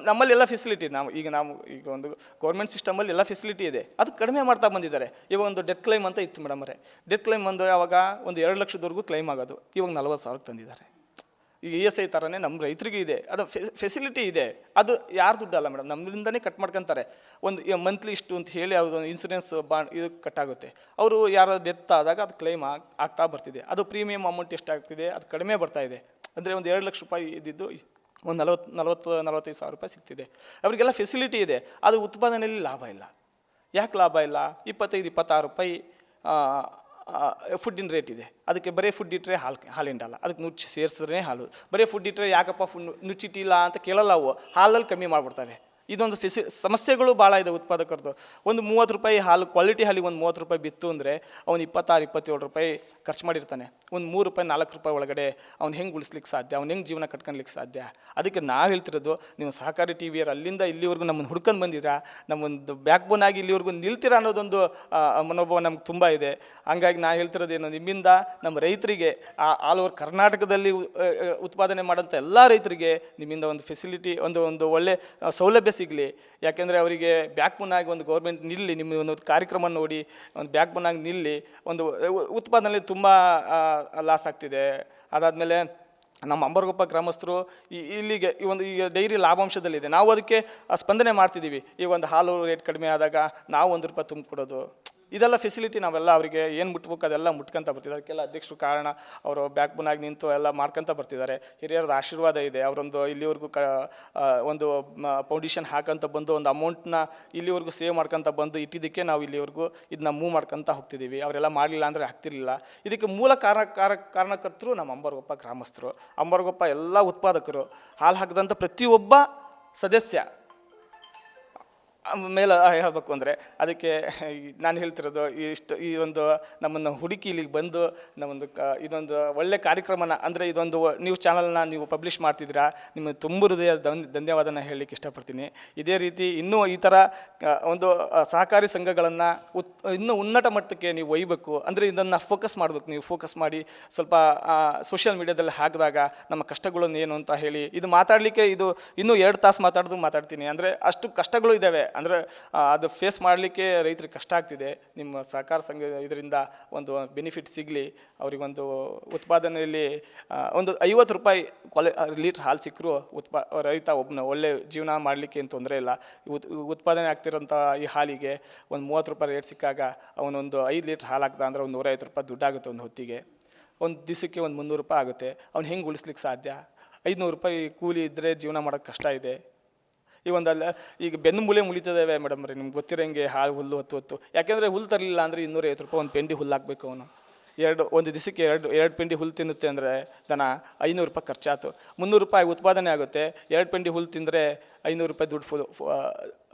H: ನಮ್ಮಲ್ಲಿ ಎಲ್ಲ ಫೆಸಿಲಿಟಿ ಈಗ ಒಂದು ಗೌರ್ಮೆಂಟ್ ಸಿಸ್ಟಮಲ್ಲಿ ಎಲ್ಲ ಫೆಸಿಲಿಟಿ ಇದೆ, ಅದು ಕಡಿಮೆ ಮಾಡ್ತಾ ಬಂದಿದ್ದಾರೆ. ಇವಾಗ ಒಂದು ಡೆತ್ ಕ್ಲೈಮ್ ಅಂತ ಇತ್ತು ಮೇಡಮರೇ. ಡೆತ್ ಕ್ಲೈಮ್ ಅಂದರೆ ಅವಾಗ ಒಂದು 2 ಲಕ್ಷದವರೆಗೂ ಕ್ಲೈಮ್ ಆಗೋದು, ಇವಾಗ 40,000 ತಂದಿದ್ದಾರೆ. ಈಗ ESI ಥರನೇ ನಮ್ಮ ರೈತರಿಗೆ ಇದೆ, ಅದು ಫೆಸಿಲಿಟಿ ಇದೆ. ಅದು ಯಾರು ದುಡ್ಡಲ್ಲ ಮೇಡಮ್, ನಮ್ಮಿಂದನೇ ಕಟ್ ಮಾಡ್ಕೊತಾರೆ. ಒಂದು ಮಂತ್ಲಿ ಇಷ್ಟು ಅಂತ ಹೇಳಿ ಅವ್ರದ್ದು ಇನ್ಸೂರೆನ್ಸ್ ಇದು ಕಟ್ಟಾಗುತ್ತೆ. ಅವರು ಯಾರು ಡೆತ್ ಆದಾಗ ಅದು ಕ್ಲೈಮ್ ಆಗ್ತಾ ಬರ್ತಿದೆ. ಅದು ಪ್ರೀಮಿಯಮ್ ಅಮೌಂಟ್ ಎಷ್ಟಾಗ್ತಿದೆ, ಅದು ಕಡಿಮೆ ಬರ್ತಾ ಇದೆ. ಅಂದರೆ ಒಂದು 2 ಲಕ್ಷ ರೂಪಾಯಿ ಇದ್ದಿದ್ದು ಒಂದು 40-45 ರೂಪಾಯಿ ಸಿಗ್ತಿದೆ. ಅವರಿಗೆಲ್ಲ ಫೆಸಿಲಿಟಿ ಇದೆ, ಆದರೆ ಉತ್ಪಾದನೆಯಲ್ಲಿ ಲಾಭ ಇಲ್ಲ. ಯಾಕೆ ಲಾಭ ಇಲ್ಲ? 25-26 ರೂಪಾಯಿ ಫುಡ್ಡಿನ ರೇಟ್ ಇದೆ. ಅದಕ್ಕೆ ಬರೀ ಫುಡ್ ಇಟ್ಟರೆ ಹಾಲು ಹಿಂಡಲ್ಲ, ಅದಕ್ಕೆ ನುಚ್ಚು ಸೇರಿಸಿದ್ರೆ ಹಾಲು. ಬರೀ ಫುಡ್ ಇಟ್ಟರೆ ಯಾಕಪ್ಪ ನುಚ್ಚಿಟ್ಟಿಲ್ಲ ಅಂತ ಕೇಳಲ್ಲ, ಅವು ಹಾಲಲ್ಲಿ ಕಮ್ಮಿ ಮಾಡಿಬಿಡ್ತವೆ. ಇದೊಂದು ಸಮಸ್ಯೆಗಳು ಭಾಳ ಇದೆ ಉತ್ಪಾದಕರದ್ದು. ಒಂದು 30 ರೂಪಾಯಿ ಹಾಲು ಕ್ವಾಲಿಟಿ ಹಾಲಿಗೆ ಒಂದು 30 ರೂಪಾಯಿ ಬಿತ್ತು ಅಂದರೆ ಅವ್ನು 26-27 ರೂಪಾಯಿ ಖರ್ಚು ಮಾಡಿರ್ತಾನೆ. ಒಂದು 3 ರೂಪಾಯಿ 4 ರೂಪಾಯಿ ಒಳಗಡೆ ಅವ್ನು ಹೆಂಗೆ ಉಳಿಸ್ಲಿಕ್ಕೆ ಸಾಧ್ಯ, ಅವ್ನು ಹೆಂಗೆ ಜೀವನ ಕಟ್ಕೊಳ್ಲಿಕ್ಕೆ ಸಾಧ್ಯ? ಅದಕ್ಕೆ ನಾವು ಹೇಳ್ತಿರೋದು, ನೀವು ಸಹಕಾರಿ TVಯರು ಅಲ್ಲಿಂದ ಇಲ್ಲಿವರೆಗೂ ನಮ್ಮನ್ನು ಹುಡ್ಕೊಂಡು ಬಂದಿರಾ, ನಮ್ಮೊಂದು ಬ್ಯಾಕ್ ಬೋನ್ ಆಗಿ ಇಲ್ಲಿವರೆಗೂ ನಿಲ್ತೀರಾ ಅನ್ನೋದೊಂದು ಮನೋಭಾವ ನಮ್ಗೆ ತುಂಬ ಇದೆ. ಹಂಗಾಗಿ ನಾನು ಹೇಳ್ತಿರೋದೇನು, ನಿಮ್ಮಿಂದ ನಮ್ಮ ರೈತರಿಗೆ ಆಲ್ ಓವರ್ ಕರ್ನಾಟಕದಲ್ಲಿ ಉತ್ಪಾದನೆ ಮಾಡೋಂಥ ಎಲ್ಲ ರೈತರಿಗೆ ನಿಮ್ಮಿಂದ ಒಂದು ಫೆಸಿಲಿಟಿ, ಒಂದು ಒಳ್ಳೆ ಸೌಲಭ್ಯ ಸಿಗಲಿ. ಯಾಕೆಂದರೆ ಅವರಿಗೆ ಬ್ಯಾಕ್ ಬೋನ್ ಆಗಿ ಒಂದು ಗೌರ್ಮೆಂಟ್ ನಿಲ್ಲಿ, ನಿಮ್ಮ ಒಂದು ಕಾರ್ಯಕ್ರಮ ನೋಡಿ ಒಂದು ಬ್ಯಾಕ್ ಬೋನ್ ಆಗಿ ನಿಲ್ಲಿ. ಒಂದು ಉತ್ಪಾದನೆಯಲ್ಲಿ ತುಂಬ ಲಾಸ್ ಆಗ್ತಿದೆ. ಅದಾದಮೇಲೆ ನಮ್ಮ ಅಂಬಾರಗುಪ್ಪ ಗ್ರಾಮಸ್ಥರು ಇಲ್ಲಿಗೆ ಈಗ ಡೈರಿ ಲಾಭಾಂಶದಲ್ಲಿದೆ, ನಾವು ಅದಕ್ಕೆ ಸ್ಪಂದನೆ ಮಾಡ್ತಿದ್ದೀವಿ. ಈಗ ಒಂದು ಹಾಲು ರೇಟ್ ಕಡಿಮೆ ಆದಾಗ ನಾವು 1 ರೂಪಾಯಿ ತುಂಬಿಕೊಡೋದು, ಇದೆಲ್ಲ ಫೆಸಿಲಿಟಿ ನಾವೆಲ್ಲ ಅವರಿಗೆ ಏನು ಮುಟ್ಬೇಕು ಅದೆಲ್ಲ ಮುಟ್ಕೊತ ಬರ್ತಿದ್ದಾರೆ. ಅದಕ್ಕೆಲ್ಲ ಅಧ್ಯಕ್ಷರು ಕಾರಣ, ಅವರು ಬ್ಯಾಕ್ ಬೋನ್ ಆಗಿ ನಿಂತು ಎಲ್ಲ ಮಾಡ್ಕೊತ ಬರ್ತಿದ್ದಾರೆ. ಹಿರಿಯರದ ಆಶೀರ್ವಾದ ಇದೆ. ಅವರೊಂದು ಇಲ್ಲಿವರೆಗೂ ಒಂದು ಫೌಂಡೇಶನ್ ಹಾಕಂತ ಬಂದು ಒಂದು ಅಮೌಂಟ್ನ ಇಲ್ಲಿವರೆಗೂ ಸೇವ್ ಮಾಡ್ಕೊತ ಬಂದು ಇಟ್ಟಿದ್ದಕ್ಕೆ ನಾವು ಇಲ್ಲಿವರೆಗೂ ಇದನ್ನ ಮೂವ್ ಮಾಡ್ಕೊತ ಹೋಗ್ತಿದ್ದೀವಿ. ಅವರೆಲ್ಲ ಮಾಡಲಿಲ್ಲ ಅಂದರೆ ಆಗ್ತಿರ್ಲಿಲ್ಲ. ಇದಕ್ಕೆ ಮೂಲ ಕಾರಣಕರ್ತರು ನಮ್ಮ ಅಂಬಾರಗುಪ್ಪ ಗ್ರಾಮಸ್ಥರು, ಅಂಬಾರಗುಪ್ಪ ಎಲ್ಲ ಉತ್ಪಾದಕರು, ಹಾಲು ಹಾಕಿದಂಥ ಪ್ರತಿಯೊಬ್ಬ ಸದಸ್ಯ. ಮೇಲೆ ಹೇಳಬೇಕು ಅಂದರೆ ಅದಕ್ಕೆ ನಾನು ಹೇಳ್ತಿರೋದು ಈ ಒಂದು ನಮ್ಮನ್ನು ಹುಡುಕಿ ಇಲ್ಲಿಗೆ ಬಂದು ನಮ್ಮೊಂದು ಇದೊಂದು ಒಳ್ಳೆ ಕಾರ್ಯಕ್ರಮನ ಅಂದರೆ ಇದೊಂದು ನ್ಯೂಸ್ ಚಾನಲ್ನ ನೀವು ಪಬ್ಲಿಷ್ ಮಾಡ್ತಿದ್ದೀರಾ, ನಿಮಗೆ ತುಂಬ ಹೃದಯ ಧನ್ಯವಾದನ ಹೇಳಲಿಕ್ಕೆ ಇಷ್ಟಪಡ್ತೀನಿ. ಇದೇ ರೀತಿ ಇನ್ನೂ ಈ ಥರ ಒಂದು ಸಹಕಾರಿ ಸಂಘಗಳನ್ನು ಇನ್ನೂ ಉನ್ನತ ಮಟ್ಟಕ್ಕೆ ನೀವು ಒಯ್ಯಬೇಕು. ಅಂದರೆ ಇದನ್ನು ಫೋಕಸ್ ಮಾಡಬೇಕು, ನೀವು ಫೋಕಸ್ ಮಾಡಿ ಸ್ವಲ್ಪ ಸೋಷಿಯಲ್ ಮೀಡಿಯಾದಲ್ಲಿ ಹಾಕಿದಾಗ ನಮ್ಮ ಕಷ್ಟಗಳನ್ನು ಏನು ಅಂತ ಹೇಳಿ ಇದು ಮಾತಾಡಲಿಕ್ಕೆ ಇದು ಇನ್ನೂ 2 ತಾಸು ಮಾತಾಡ್ತೀನಿ. ಅಂದರೆ ಅಷ್ಟು ಕಷ್ಟಗಳು ಇದ್ದಾವೆ. ಅಂದರೆ ಅದು ಫೇಸ್ ಮಾಡಲಿಕ್ಕೆ ರೈತರಿಗೆ ಕಷ್ಟ ಆಗ್ತಿದೆ. ನಿಮ್ಮ ಸಹಕಾರ ಸಂಘ ಇದರಿಂದ ಒಂದು ಬೆನಿಫಿಟ್ ಸಿಗಲಿ, ಅವರಿಗೊಂದು ಉತ್ಪಾದನೆಯಲ್ಲಿ ಒಂದು 50 ರೂಪಾಯಿ ಲೀಟ್ರ್ ಹಾಲು ಸಿಕ್ಕರೂ ರೈತ ಒಬ್ಬನ ಒಳ್ಳೆ ಜೀವನ ಮಾಡಲಿಕ್ಕೆ ಏನು ತೊಂದರೆ ಇಲ್ಲ. ಉತ್ಪಾದನೆ ಆಗ್ತಿರೋಂಥ ಈ ಹಾಲಿಗೆ ಒಂದು 30 ರೂಪಾಯಿ ರೇಟ್ ಸಿಕ್ಕಾಗ ಅವನೊಂದು 5 ಲೀಟ್ರ್ ಹಾಲು ಹಾಕ್ದ ಅಂದರೆ ಒಂದು 150 ರೂಪಾಯಿ ದುಡ್ಡಾಗುತ್ತೆ ಒಂದು ಹೊತ್ತಿಗೆ. ಒಂದು ದಿವಸಕ್ಕೆ ಒಂದು 300 ರೂಪಾಯಿ ಆಗುತ್ತೆ. ಅವ್ನು ಹೆಂಗೆ ಉಳಿಸ್ಲಿಕ್ಕೆ ಸಾಧ್ಯ? 500 ರೂಪಾಯಿ ಕೂಲಿ ಇದ್ದರೆ ಜೀವನ ಮಾಡೋಕ್ಕೆ ಕಷ್ಟ ಇದೆ. ಈ ಒಂದಲ್ಲ ಈಗ ಬೆನ್ನು ಮೂಲೆ ಮುಳಿತದೇವೆ ಮೇಡಮ್ ರೀ, ನಿಮ್ಗೆ ಗೊತ್ತಿರೋಂಗೆ ಹಾಲು ಹುಲ್ಲು ಹೊತ್ತು ಯಾಕೆಂದರೆ ಹುಲ್ಲು ತರಲಿಲ್ಲ ಅಂದರೆ 250 ರೂಪಾಯಿ ಒಂದು ಪೆಂಡಿ ಹುಲ್ಲು ಹಾಕಬೇಕು ಅವನು. ಒಂದು ದಿವಸಕ್ಕೆ ಎರಡು ಪೆಂಡಿ ಹುಲ್ಲು ತಿನ್ನುತ್ತೆ ಅಂದರೆ ದನ 500 ರೂಪಾಯಿ ಖರ್ಚಾಯ್ತು. 300 ರೂಪಾಯಿ ಉತ್ಪಾದನೆ ಆಗುತ್ತೆ. 2 ಪೆಂಡಿ ಹುಲ್ಲು ತಿಂದರೆ 500 ರೂಪಾಯಿ ದುಡ್ಡು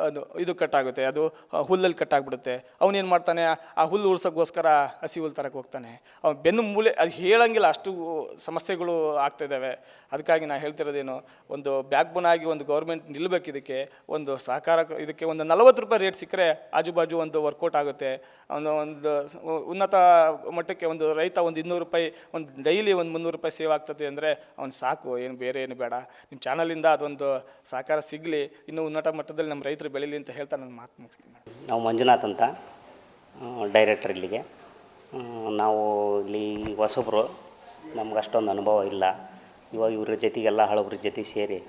H: ಅದು ಇದು ಕಟ್ಟಾಗುತ್ತೆ, ಅದು ಹುಲ್ಲಲ್ಲಿ ಕಟ್ಟಾಗ್ಬಿಡುತ್ತೆ. ಅವನೇನು ಮಾಡ್ತಾನೆ, ಆ ಹುಲ್ಲು ಉಳ್ಸೋಕ್ಕೋಸ್ಕರ ಹಸಿ ಹುಲ್ಲು ತರಕ್ಕೆ ಹೋಗ್ತಾನೆ. ಅವ್ನು ಬೆನ್ನು ಮೂಲೆ ಅದು ಹೇಳೋಂಗಿಲ್ಲ, ಅಷ್ಟು ಸಮಸ್ಯೆಗಳು ಆಗ್ತಾಯಿದ್ದಾವೆ. ಅದಕ್ಕಾಗಿ ನಾನು ಹೇಳ್ತಿರೋದೇನು, ಒಂದು ಬ್ಯಾಕ್ ಬೋನ್ ಆಗಿ ಒಂದು ಗೌರ್ಮೆಂಟ್ ನಿಲ್ಲಬೇಕು. ಇದಕ್ಕೆ ಒಂದು ಸಹಕಾರ, ಇದಕ್ಕೆ ಒಂದು 40 ರೂಪಾಯಿ ರೇಟ್ ಸಿಕ್ಕರೆ ಆಜುಬಾಜು ಒಂದು ವರ್ಕೌಟ್ ಆಗುತ್ತೆ. ಒಂದು ಉನ್ನತ ಮಟ್ಟಕ್ಕೆ ಒಂದು ರೈತ ಒಂದು 200 ರೂಪಾಯಿ ಒಂದು ಡೈಲಿ ಒಂದು 300 ರೂಪಾಯಿ ಸೇವ್ ಆಗ್ತದೆ ಅಂದರೆ ಅವ್ನು ಸಾಕು, ಏನು ಬೇರೆ ಏನು ಬೇಡ. ನಿಮ್ಮ ಚಾನಲಿಂದ ಅದೊಂದು ಸಹಕಾರ ಸಿಗಲಿ, ಇನ್ನೂ ಉನ್ನತ ಮಟ್ಟದಲ್ಲಿ ನಮ್ಮ ರೈತರು ಬೆಳೀಲಿ ಅಂತ ಹೇಳ್ತಾ ನಾನು ಮಾತು ಮುಗಿಸ್ತೀನಿ.
I: ನಾವು ಮಂಜುನಾಥ್ ಅಂತ ಡೈರೆಕ್ಟರ್ ಇಲ್ಲಿಗೆ. ನಾವು ಇಲ್ಲಿ ಹೊಸಬ್ರು, ನಮ್ಗೆ ಅಷ್ಟೊಂದು ಅನುಭವ ಇಲ್ಲ. ಇವಾಗ ಇವ್ರ ಜೊತೆಗೆಲ್ಲ ಹಳಬ್ರ ಜೊತೆ ಸೇರಿ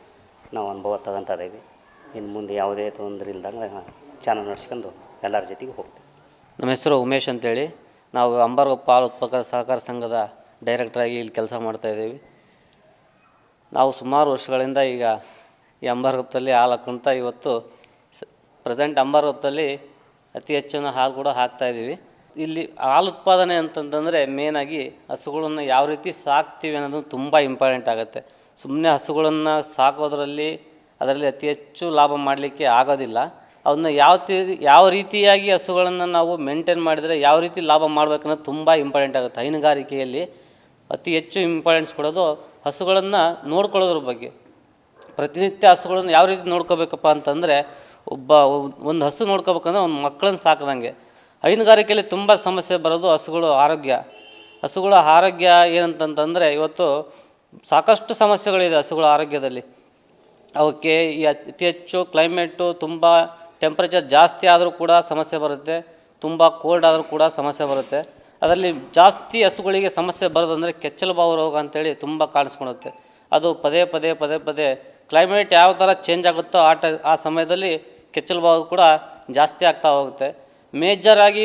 I: ನಾವು ಅನುಭವ ತಗೊತಾ ಇದ್ದೀವಿ. ಇನ್ನು ಮುಂದೆ ಯಾವುದೇ ತೊಂದರೆ ಇಲ್ದಂಗೆ ಚಾನಲ್ ನಡೆಸ್ಕೊಂಡು ಎಲ್ಲರ ಜೊತೆಗೆ ಹೋಗ್ತೀವಿ.
J: ನಮ್ಮ ಹೆಸರು ಉಮೇಶ್ ಅಂತೇಳಿ, ನಾವು ಅಂಬಾರಗೊಪ್ಪ ಹಾಲು ಉತ್ಪಾದಕರ ಸಹಕಾರ ಸಂಘದ ಡೈರೆಕ್ಟ್ರಾಗಿ ಇಲ್ಲಿ ಕೆಲಸ ಮಾಡ್ತಾಯಿದ್ದೀವಿ. ನಾವು ಸುಮಾರು ವರ್ಷಗಳಿಂದ ಈಗ ಈ ಅಂಬಾರಗೊಪ್ಪದಲ್ಲಿ ಹಾಲು ಹಾಕ್ಕೊಂತ ಇವತ್ತು ಪ್ರೆಸೆಂಟ್ ಅಂಬಾರಗೊಪ್ಪದಲ್ಲಿ ಅತಿ ಹೆಚ್ಚಿನ ಹಾಲು ಕೂಡ ಹಾಕ್ತಾಯಿದ್ದೀವಿ. ಇಲ್ಲಿ ಹಾಲು ಉತ್ಪಾದನೆ ಅಂತಂತಂದರೆ ಮೇನಾಗಿ ಹಸುಗಳನ್ನು ಯಾವ ರೀತಿ ಸಾಕ್ತೀವಿ ಅನ್ನೋದು ತುಂಬ ಇಂಪಾರ್ಟೆಂಟ್ ಆಗುತ್ತೆ. ಸುಮ್ಮನೆ ಹಸುಗಳನ್ನು ಸಾಕೋದ್ರಲ್ಲಿ ಅದರಲ್ಲಿ ಅತಿ ಹೆಚ್ಚು ಲಾಭ ಮಾಡಲಿಕ್ಕೆ ಆಗೋದಿಲ್ಲ. ಅವನ್ನ ಯಾವ ರೀತಿಯಾಗಿ ಹಸುಗಳನ್ನು ನಾವು ಮೇಂಟೈನ್ ಮಾಡಿದರೆ ಯಾವ ರೀತಿ ಲಾಭ ಮಾಡಬೇಕನ್ನೋದು ತುಂಬ ಇಂಪಾರ್ಟೆಂಟ್ ಆಗುತ್ತೆ. ಹೈನುಗಾರಿಕೆಯಲ್ಲಿ ಅತಿ ಹೆಚ್ಚು ಇಂಪಾರ್ಟೆನ್ಸ್ ಕೊಡೋದು ಹಸುಗಳನ್ನು ನೋಡ್ಕೊಳ್ಳೋದ್ರ ಬಗ್ಗೆ. ಪ್ರತಿನಿತ್ಯ ಹಸುಗಳನ್ನು ಯಾವ ರೀತಿ ನೋಡ್ಕೋಬೇಕಪ್ಪ ಅಂತಂದರೆ, ಒಂದು ಹಸು ನೋಡ್ಕೋಬೇಕಂದ್ರೆ ಒಂದು ಮಕ್ಕಳನ್ನು ಸಾಕದಂಗೆ. ಹೈನುಗಾರಿಕೆಯಲ್ಲಿ ತುಂಬ ಸಮಸ್ಯೆ ಬರೋದು ಹಸುಗಳ ಆರೋಗ್ಯ ಏನಂತಂತಂದರೆ, ಇವತ್ತು ಸಾಕಷ್ಟು ಸಮಸ್ಯೆಗಳಿದೆ ಹಸುಗಳ ಆರೋಗ್ಯದಲ್ಲಿ. ಅವಕ್ಕೆ ಈ ಅತಿ ಹೆಚ್ಚು ಕ್ಲೈಮೇಟು ತುಂಬ ಟೆಂಪ್ರೇಚರ್ ಜಾಸ್ತಿ ಆದರೂ ಕೂಡ ಸಮಸ್ಯೆ ಬರುತ್ತೆ, ತುಂಬ ಕೋಲ್ಡ್ ಆದರೂ ಕೂಡ ಸಮಸ್ಯೆ ಬರುತ್ತೆ. ಅದರಲ್ಲಿ ಜಾಸ್ತಿ ಹಸುಗಳಿಗೆ ಸಮಸ್ಯೆ ಬರೋದಂದರೆ ಕೆಚ್ಚಲುಬಾವು ರೋಗ ಅಂತೇಳಿ ತುಂಬ ಕಾಣಿಸ್ಕೊಳುತ್ತೆ. ಅದು ಪದೇ ಪದೇ ಕ್ಲೈಮೇಟ್ ಯಾವ ಥರ ಚೇಂಜ್ ಆಗುತ್ತೋ ಆ ಸಮಯದಲ್ಲಿ ಕೆಚ್ಚಲುಬಾವು ಕೂಡ ಜಾಸ್ತಿ ಆಗ್ತಾ ಹೋಗುತ್ತೆ. ಮೇಜರಾಗಿ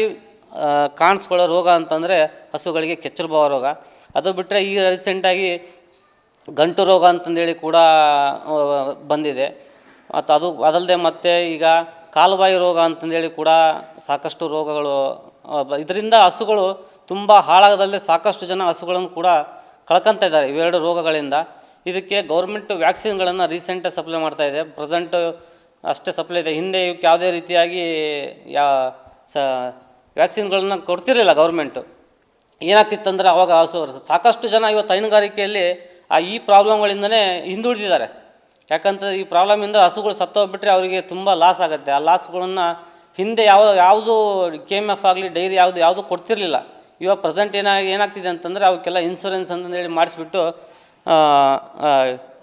J: ಕಾಣಿಸ್ಕೊಳ್ಳೋ ರೋಗ ಅಂತಂದರೆ ಹಸುಗಳಿಗೆ ಕೆಚ್ಚಲುಬಾವು ರೋಗ. ಅದು ಬಿಟ್ಟರೆ ಈಗ ರೀಸೆಂಟಾಗಿ ಗಂಟು ರೋಗ ಅಂತಂದೇಳಿ ಕೂಡ ಬಂದಿದೆ. ಮತ್ತು ಅದಲ್ಲದೆ ಮತ್ತೆ ಈಗ ಕಾಲುಬಾಯಿ ರೋಗ ಅಂತಂದೇಳಿ ಕೂಡ ಸಾಕಷ್ಟು ರೋಗಗಳು. ಇದರಿಂದ ಹಸುಗಳು ತುಂಬ ಹಾಳಾಗದಲ್ಲದೆ ಸಾಕಷ್ಟು ಜನ ಹಸುಗಳನ್ನು ಕೂಡ ಕಳ್ಕೊತಾ ಇದ್ದಾರೆ ಇವೆರಡು ರೋಗಗಳಿಂದ. ಇದಕ್ಕೆ ಗೌರ್ಮೆಂಟ್ ವ್ಯಾಕ್ಸಿನ್ಗಳನ್ನು ರೀಸೆಂಟಾಗಿ ಸಪ್ಲೈ ಮಾಡ್ತಾಯಿದೆ. ಪ್ರೆಸೆಂಟು ಅಷ್ಟೇ ಸಪ್ಲೈ ಇದೆ. ಹಿಂದೆ ಇವಕ್ಕೆ ಯಾವುದೇ ರೀತಿಯಾಗಿ ವ್ಯಾಕ್ಸಿನ್ಗಳನ್ನ ಕೊಡ್ತಿರಲಿಲ್ಲ ಗೌರ್ಮೆಂಟು. ಏನಾಗ್ತಿತ್ತಂದರೆ ಅವಾಗ ಸಾಕಷ್ಟು ಜನ ಇವತ್ತು ಹೈನುಗಾರಿಕೆಯಲ್ಲಿ ಈ ಪ್ರಾಬ್ಲಮ್ಗಳಿಂದನೇ ಹಿಂದುಳಿದಿದ್ದಾರೆ. ಯಾಕಂತಂದರೆ ಈ ಪ್ರಾಬ್ಲಮಿಂದ ಹಸುಗಳು ಸತ್ತೋಗ್ಬಿಟ್ರೆ ಅವರಿಗೆ ತುಂಬ ಲಾಸ್ ಆಗುತ್ತೆ. ಆ ಲಾಸ್ಗಳನ್ನು ಹಿಂದೆ ಯಾವುದು KMF ಆಗಲಿ ಡೈರಿ ಯಾವುದು ಕೊಡ್ತಿರಲಿಲ್ಲ. ಇವಾಗ ಪ್ರೆಸೆಂಟ್ ಏನಾಗ್ತಿದೆ ಅಂತಂದರೆ ಅವಕ್ಕೆಲ್ಲ ಇನ್ಶೂರೆನ್ಸ್ ಅಂತಂದೇಳಿ ಮಾಡಿಸ್ಬಿಟ್ಟು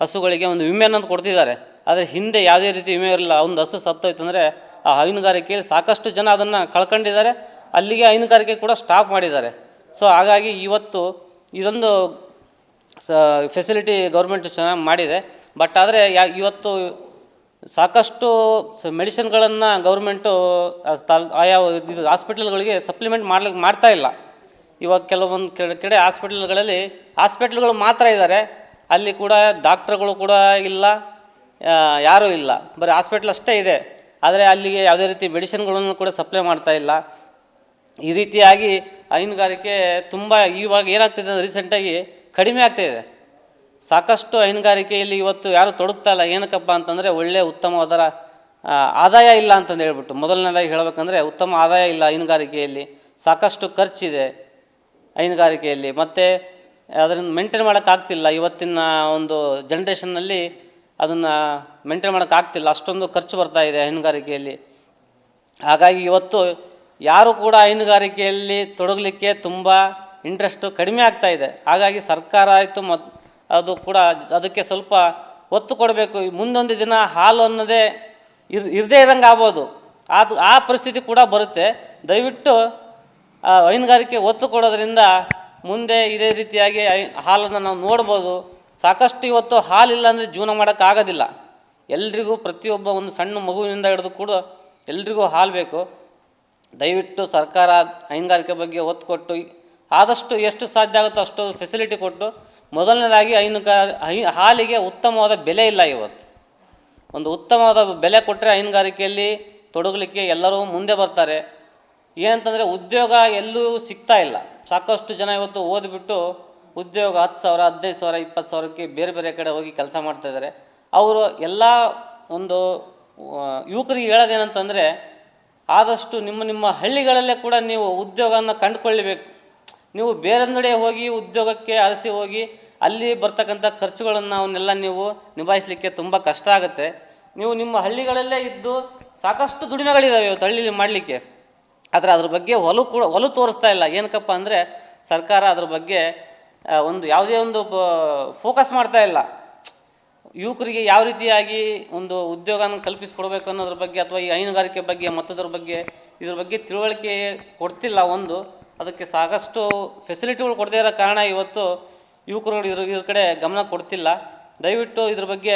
J: ಹಸುಗಳಿಗೆ ಒಂದು ವಿಮೆ ಅನ್ನೋದು ಕೊಡ್ತಿದ್ದಾರೆ. ಆದರೆ ಹಿಂದೆ ಯಾವುದೇ ರೀತಿ ವಿಮೆ ಇರಲಿಲ್ಲ. ಒಂದು ಹಸು ಸತ್ತೋಯ್ತಂದರೆ ಆ ಹೈನುಗಾರಿಕೆಯಲ್ಲಿ ಸಾಕಷ್ಟು ಜನ ಅದನ್ನು ಕಳ್ಕೊಂಡಿದ್ದಾರೆ. ಅಲ್ಲಿಗೆ ಹೈನುಗಾರಿಕೆ ಕೂಡ ಸ್ಟಾಪ್ ಮಾಡಿದ್ದಾರೆ. ಸೊ ಹಾಗಾಗಿ ಇವತ್ತು ಇದೊಂದು ಫೆಸಿಲಿಟಿ ಗೌರ್ಮೆಂಟು ಚೆನ್ನಾಗಿ ಮಾಡಿದೆ. ಬಟ್ ಆದರೆ ಇವತ್ತು ಸಾಕಷ್ಟು ಮೆಡಿಸಿನ್ಗಳನ್ನು ಗೌರ್ಮೆಂಟು ಆಯಾ ಇದು ಹಾಸ್ಪಿಟಲ್ಗಳಿಗೆ ಸಪ್ಲಿಮೆಂಟ್ ಮಾಡ್ತಾ ಇಲ್ಲ. ಇವಾಗ ಕೆಲವೊಂದು ಕಡೆ ಹಾಸ್ಪಿಟಲ್ಗಳು ಮಾತ್ರ ಇದ್ದಾರೆ, ಅಲ್ಲಿ ಕೂಡ ಡಾಕ್ಟ್ರುಗಳು ಕೂಡ ಇಲ್ಲ, ಯಾರೂ ಇಲ್ಲ, ಬರೀ ಹಾಸ್ಪಿಟ್ಲ್ ಅಷ್ಟೇ ಇದೆ. ಆದರೆ ಅಲ್ಲಿಗೆ ಯಾವುದೇ ರೀತಿ ಮೆಡಿಸಿನ್ಗಳನ್ನು ಕೂಡ ಸಪ್ಲೈ ಮಾಡ್ತಾ ಇಲ್ಲ. ಈ ರೀತಿಯಾಗಿ ಹೈನುಗಾರಿಕೆ ತುಂಬ ಇವಾಗ ಏನಾಗ್ತಿದೆ ಅಂದರೆ ರೀಸೆಂಟಾಗಿ ಕಡಿಮೆ ಆಗ್ತಾಯಿದೆ. ಸಾಕಷ್ಟು ಹೈನುಗಾರಿಕೆಯಲ್ಲಿ ಇವತ್ತು ಯಾರೂ ತೊಡಗ್ತಾ ಇಲ್ಲ. ಏನಕ್ಕಪ್ಪ ಅಂತಂದರೆ ಒಳ್ಳೆಯ ಉತ್ತಮವಾದ ಆದಾಯ ಇಲ್ಲ ಅಂತಂದು ಹೇಳ್ಬಿಟ್ಟು, ಮೊದಲನೇದಾಗಿ ಹೇಳಬೇಕಂದ್ರೆ ಉತ್ತಮ ಆದಾಯ ಇಲ್ಲ ಹೈನುಗಾರಿಕೆಯಲ್ಲಿ, ಸಾಕಷ್ಟು ಖರ್ಚಿದೆ ಹೈನುಗಾರಿಕೆಯಲ್ಲಿ, ಮತ್ತು ಅದನ್ನು ಮೇಂಟೈನ್ ಮಾಡೋಕ್ಕಾಗ್ತಿಲ್ಲ. ಇವತ್ತಿನ ಒಂದು ಜನ್ರೇಷನ್ನಲ್ಲಿ ಅದನ್ನು ಮೇಂಟೈನ್ ಮಾಡೋಕ್ಕಾಗ್ತಿಲ್ಲ, ಅಷ್ಟೊಂದು ಖರ್ಚು ಬರ್ತಾ ಇದೆ ಹೈನುಗಾರಿಕೆಯಲ್ಲಿ. ಹಾಗಾಗಿ ಇವತ್ತು ಯಾರು ಕೂಡ ಹೈನುಗಾರಿಕೆಯಲ್ಲಿ ತೊಡಗಲಿಕ್ಕೆ ತುಂಬ ಇಂಟ್ರೆಸ್ಟು ಕಡಿಮೆ ಆಗ್ತಾ ಇದೆ. ಹಾಗಾಗಿ ಸರ್ಕಾರ ಆಯಿತು ಅದು ಕೂಡ ಅದಕ್ಕೆ ಸ್ವಲ್ಪ ಒತ್ತು ಕೊಡಬೇಕು. ಮುಂದೊಂದು ದಿನ ಹಾಲು ಅನ್ನೋದೇ ಇರದೇ ಇರೋಂಗೆ ಆಗ್ಬೋದು, ಆ ಪರಿಸ್ಥಿತಿ ಕೂಡ ಬರುತ್ತೆ. ದಯವಿಟ್ಟು ಹೈನುಗಾರಿಕೆ ಒತ್ತು ಕೊಡೋದ್ರಿಂದ ಮುಂದೆ ಇದೇ ರೀತಿಯಾಗಿ ಹಾಲನ್ನು ನಾವು ನೋಡ್ಬೋದು. ಸಾಕಷ್ಟು ಇವತ್ತು ಹಾಲಿಲ್ಲ ಅಂದರೆ ಜೀವನ ಮಾಡೋಕ್ಕಾಗೋದಿಲ್ಲ. ಎಲ್ರಿಗೂ ಪ್ರತಿಯೊಬ್ಬ ಒಂದು ಸಣ್ಣ ಮಗುವಿನಿಂದ ಹಿಡಿದು ಕೂಡ ಎಲ್ರಿಗೂ ಹಾಲು ಬೇಕು. ದಯವಿಟ್ಟು ಸರ್ಕಾರ ಹೈನುಗಾರಿಕೆ ಬಗ್ಗೆ ಒತ್ತು ಕೊಟ್ಟು ಆದಷ್ಟು ಎಷ್ಟು ಸಾಧ್ಯ ಆಗುತ್ತೋ ಅಷ್ಟು ಫೆಸಿಲಿಟಿ ಕೊಟ್ಟು, ಮೊದಲನೇದಾಗಿ ಹಾಲಿಗೆ ಉತ್ತಮವಾದ ಬೆಲೆ ಇಲ್ಲ. ಇವತ್ತು ಒಂದು ಉತ್ತಮವಾದ ಬೆಲೆ ಕೊಟ್ಟರೆ ಹೈನುಗಾರಿಕೆಯಲ್ಲಿ ತೊಡಗಲಿಕ್ಕೆ ಎಲ್ಲರೂ ಮುಂದೆ ಬರ್ತಾರೆ. ಏನಂತಂದರೆ ಉದ್ಯೋಗ ಎಲ್ಲೂ ಸಿಗ್ತಾ ಇಲ್ಲ. ಸಾಕಷ್ಟು ಜನ ಇವತ್ತು ಓದಿಬಿಟ್ಟು ಉದ್ಯೋಗ 10,000, 15,000, 20,000ಕ್ಕೆ ಬೇರೆ ಬೇರೆ ಕಡೆ ಹೋಗಿ ಕೆಲಸ ಮಾಡ್ತಾಯಿದ್ದಾರೆ. ಅವರು ಎಲ್ಲ ಒಂದು ಯುವಕರಿಗೆ ಹೇಳೋದೇನಂತಂದರೆ, ಆದಷ್ಟು ನಿಮ್ಮ ಹಳ್ಳಿಗಳಲ್ಲೇ ಕೂಡ ನೀವು ಉದ್ಯೋಗವನ್ನು ಕಂಡುಕೊಳ್ಳಬೇಕು. ನೀವು ಬೇರೊಂದೆಡೆ ಹೋಗಿ ಉದ್ಯೋಗಕ್ಕೆ ಅರಸಿ ಹೋಗಿ ಅಲ್ಲಿ ಬರ್ತಕ್ಕಂಥ ಖರ್ಚುಗಳನ್ನು ಅವನ್ನೆಲ್ಲ ನೀವು ನಿಭಾಯಿಸಲಿಕ್ಕೆ ತುಂಬ ಕಷ್ಟ ಆಗುತ್ತೆ. ನೀವು ನಿಮ್ಮ ಹಳ್ಳಿಗಳಲ್ಲೇ ಇದ್ದು ಸಾಕಷ್ಟು ದುಡಿಮೆಗಳಿದ್ದಾವೆ ಇವತ್ತು ಹಳ್ಳಿಲಿ ಮಾಡಲಿಕ್ಕೆ. ಆದರೆ ಅದ್ರ ಬಗ್ಗೆ ಒಲವು ತೋರಿಸ್ತಾ ಇಲ್ಲ. ಏನಕ್ಕಪ್ಪ ಅಂದರೆ ಸರ್ಕಾರ ಅದ್ರ ಬಗ್ಗೆ ಒಂದು ಯಾವುದೇ ಒಂದು ಫೋಕಸ್ ಮಾಡ್ತಾ ಇಲ್ಲ. ಯುವಕರಿಗೆ ಯಾವ ರೀತಿಯಾಗಿ ಒಂದು ಉದ್ಯೋಗನ ಕಲ್ಪಿಸಿಕೊಡ್ಬೇಕು ಅನ್ನೋದ್ರ ಬಗ್ಗೆ, ಅಥವಾ ಈ ಹೈನುಗಾರಿಕೆ ಬಗ್ಗೆ ಮತ್ತದ್ರ ಬಗ್ಗೆ ತಿಳುವಳಿಕೆ ಕೊಡ್ತಿಲ್ಲ. ಅದಕ್ಕೆ ಸಾಕಷ್ಟು ಫೆಸಿಲಿಟಿಗಳು ಕೊಡದೇ ಇರೋ ಕಾರಣ ಇವತ್ತು ಯುವಕರು ಇದ್ರ ಕಡೆ ಗಮನ ಕೊಡ್ತಿಲ್ಲ. ದಯವಿಟ್ಟು ಇದ್ರ ಬಗ್ಗೆ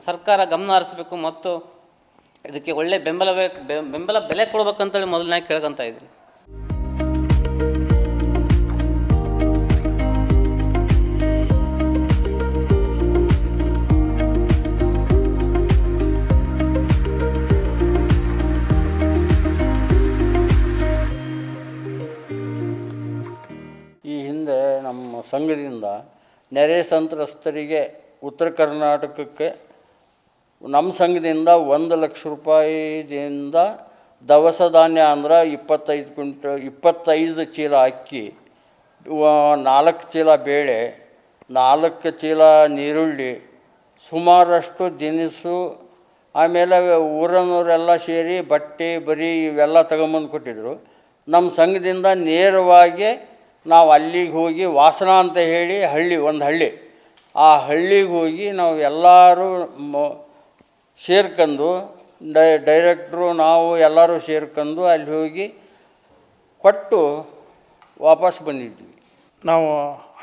J: ಸರ್ಕಾರ ಗಮನ ಹರಿಸಬೇಕು ಮತ್ತು ಇದಕ್ಕೆ ಒಳ್ಳೆ ಬೆಂಬಲ ಬೆಲೆ ಕೊಡ್ಬೇಕಂತೇಳಿ ಮೊದಲನೇ ಕೇಳ್ಕೊತಾ ಇದ್ದೀನಿ.
B: ಈ ಹಿಂದೆ ನಮ್ಮ ಸಂಘದಿಂದ ನೆರೆ ಸಂತ್ರಸ್ತರಿಗೆ ಉತ್ತರ ಕರ್ನಾಟಕಕ್ಕೆ ನಮ್ಮ ಸಂಘದಿಂದ 1,00,000 ರೂಪಾಯಿದಿಂದ ದವಸ ಧಾನ್ಯ ಅಂದ್ರೆ 25 ಚೀಲ ಅಕ್ಕಿ, 4 ಚೀಲ ಬೇಳೆ, 4 ಚೀಲ ನೀರುಳ್ಳಿ, ಸುಮಾರಷ್ಟು ದಿನಸು, ಆಮೇಲೆ ಊರನ್ನವರೆಲ್ಲ ಸೇರಿ ಬಟ್ಟೆ ಬರಿ ಇವೆಲ್ಲ ತಗೊಂಬಂದು ಕೊಟ್ಟಿದ್ದರು. ನಮ್ಮ ಸಂಘದಿಂದ ನೇರವಾಗಿ ನಾವು ಅಲ್ಲಿಗೆ ಹೋಗಿ ವಾಸನ ಅಂತ ಹೇಳಿ ಒಂದು ಹಳ್ಳಿ, ಆ ಹಳ್ಳಿಗೆ ಹೋಗಿ ನಾವು ಎಲ್ಲರೂ ಸೇರ್ಕೊಂಡು ಡೈರೆಕ್ಟ್ರು ನಾವು ಎಲ್ಲರೂ ಸೇರ್ಕೊಂಡು ಅಲ್ಲಿ ಹೋಗಿ ಕೊಟ್ಟು ವಾಪಸ್ ಬಂದಿದ್ವಿ.
C: ನಾವು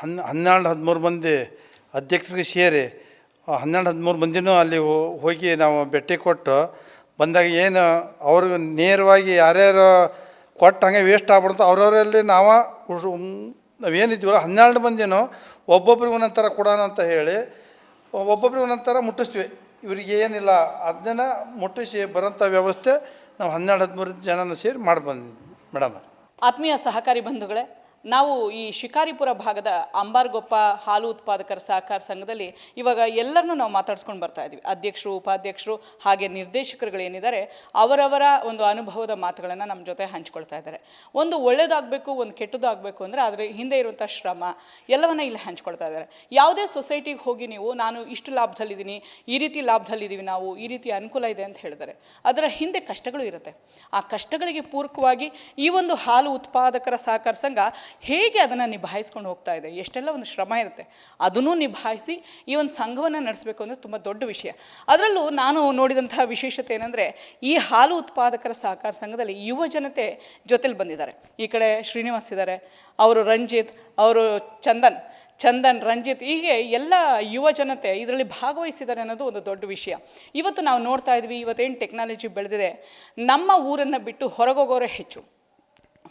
C: 12-13 ಮಂದಿ ಅಧ್ಯಕ್ಷರಿಗೆ ಸೇರಿ 12-13 ಮಂದಿನೂ ಅಲ್ಲಿ ಹೋಗಿ ನಾವು ಭೇಟಿ ಕೊಟ್ಟು ಬಂದಾಗ ಏನು ಅವ್ರಿಗೆ ನೇರವಾಗಿ ಯಾರ್ಯಾರು ಕೊಟ್ಟು ಹಂಗೆ ವೇಸ್ಟ್ ಆಗ್ಬಿಡ್ತು ಅವ್ರವರಲ್ಲಿ ನಾವೇನಿದ್ದೀವಲ್ಲ 12 ಮಂದಿನೂ ಒಬ್ಬೊಬ್ರಿಗೆ ಒಂದೊಂಥರ ಕೊಡೋಣ ಅಂತ ಹೇಳಿ ಒಬ್ಬೊಬ್ರಿಗೆ ಒಂದೊಂಥರ ಮುಟ್ಟಿಸ್ತೀವಿ. ಇವ್ರಿಗೆ ಏನಿಲ್ಲ ಅದನ್ನ ಮುಟ್ಟಿಸಿ ಬರೋಂಥ ವ್ಯವಸ್ಥೆ ನಾವು 12-13 ಜನನ ಸೇರಿ ಮಾಡಿ ಬಂದಿದ್ವಿ ಮೇಡಮ್.
A: ಆತ್ಮೀಯ ಸಹಕಾರಿ ಬಂಧುಗಳೇ, ನಾವು ಈ ಶಿಕಾರಿಪುರ ಭಾಗದ ಅಂಬಾರ್ಗೊಪ್ಪ ಹಾಲು ಉತ್ಪಾದಕರ ಸಹಕಾರ ಸಂಘದಲ್ಲಿ ಇವಾಗ ಎಲ್ಲರನ್ನೂ ನಾವು ಮಾತಾಡ್ಸ್ಕೊಂಡು ಬರ್ತಾ ಇದ್ವಿ. ಅಧ್ಯಕ್ಷರು, ಉಪಾಧ್ಯಕ್ಷರು ಹಾಗೆ ನಿರ್ದೇಶಕರುಗಳೇನಿದ್ದಾರೆ ಅವರವರ ಒಂದು ಅನುಭವದ ಮಾತುಗಳನ್ನು ನಮ್ಮ ಜೊತೆ ಹಂಚ್ಕೊಳ್ತಾ ಇದ್ದಾರೆ. ಒಂದು ಒಳ್ಳೆಯದಾಗಬೇಕು, ಒಂದು ಕೆಟ್ಟದಾಗಬೇಕು ಅಂದರೆ ಅದರ ಹಿಂದೆ ಇರುವಂಥ ಶ್ರಮ ಎಲ್ಲವನ್ನ ಇಲ್ಲಿ ಹಂಚ್ಕೊಳ್ತಾ ಇದ್ದಾರೆ. ಯಾವುದೇ ಸೊಸೈಟಿಗೆ ಹೋಗಿ ನೀವು ನಾನು ಇಷ್ಟು ಲಾಭದಲ್ಲಿದ್ದೀನಿ, ಈ ರೀತಿ ಲಾಭದಲ್ಲಿದ್ದೀವಿ, ನಾವು ಈ ರೀತಿ ಅನುಕೂಲ ಇದೆ ಅಂತ ಹೇಳಿದ್ದಾರೆ. ಅದರ ಹಿಂದೆ ಕಷ್ಟಗಳು ಇರುತ್ತೆ. ಆ ಕಷ್ಟಗಳಿಗೆ ಪೂರಕವಾಗಿ ಈ ಒಂದು ಹಾಲು ಉತ್ಪಾದಕರ ಸಹಕಾರ ಸಂಘ ಹೇಗೆ ಅದನ್ನು ನಿಭಾಯಿಸ್ಕೊಂಡು ಹೋಗ್ತಾ ಇದೆ, ಎಷ್ಟೆಲ್ಲ ಒಂದು ಶ್ರಮ ಇರುತ್ತೆ, ಅದನ್ನೂ ನಿಭಾಯಿಸಿ ಈ ಒಂದು ಸಂಘವನ್ನು ನಡೆಸಬೇಕು ಅಂದರೆ ತುಂಬ ದೊಡ್ಡ ವಿಷಯ. ಅದರಲ್ಲೂ ನಾನು ನೋಡಿದಂತಹ ವಿಶೇಷತೆ ಏನಂದರೆ, ಈ ಹಾಲು ಉತ್ಪಾದಕರ ಸಹಕಾರ ಸಂಘದಲ್ಲಿ ಯುವ ಜನತೆ ಜೊತೆಲಿ ಬಂದಿದ್ದಾರೆ. ಈ ಕಡೆ ಶ್ರೀನಿವಾಸ್ ಇದ್ದಾರೆ, ಅವರು ರಂಜಿತ್, ಅವರು ಚಂದನ್, ರಂಜಿತ್, ಹೀಗೆ ಎಲ್ಲ ಯುವ ಜನತೆ ಇದರಲ್ಲಿ ಭಾಗವಹಿಸಿದ್ದಾರೆ ಅನ್ನೋದು ಒಂದು ದೊಡ್ಡ ವಿಷಯ. ಇವತ್ತು ನಾವು ನೋಡ್ತಾ ಇದ್ವಿ, ಇವತ್ತೇನು ಟೆಕ್ನಾಲಜಿ ಬೆಳೆದಿದೆ, ನಮ್ಮ ಊರನ್ನು ಬಿಟ್ಟು ಹೊರಗೋಗೋರೇ ಹೆಚ್ಚು.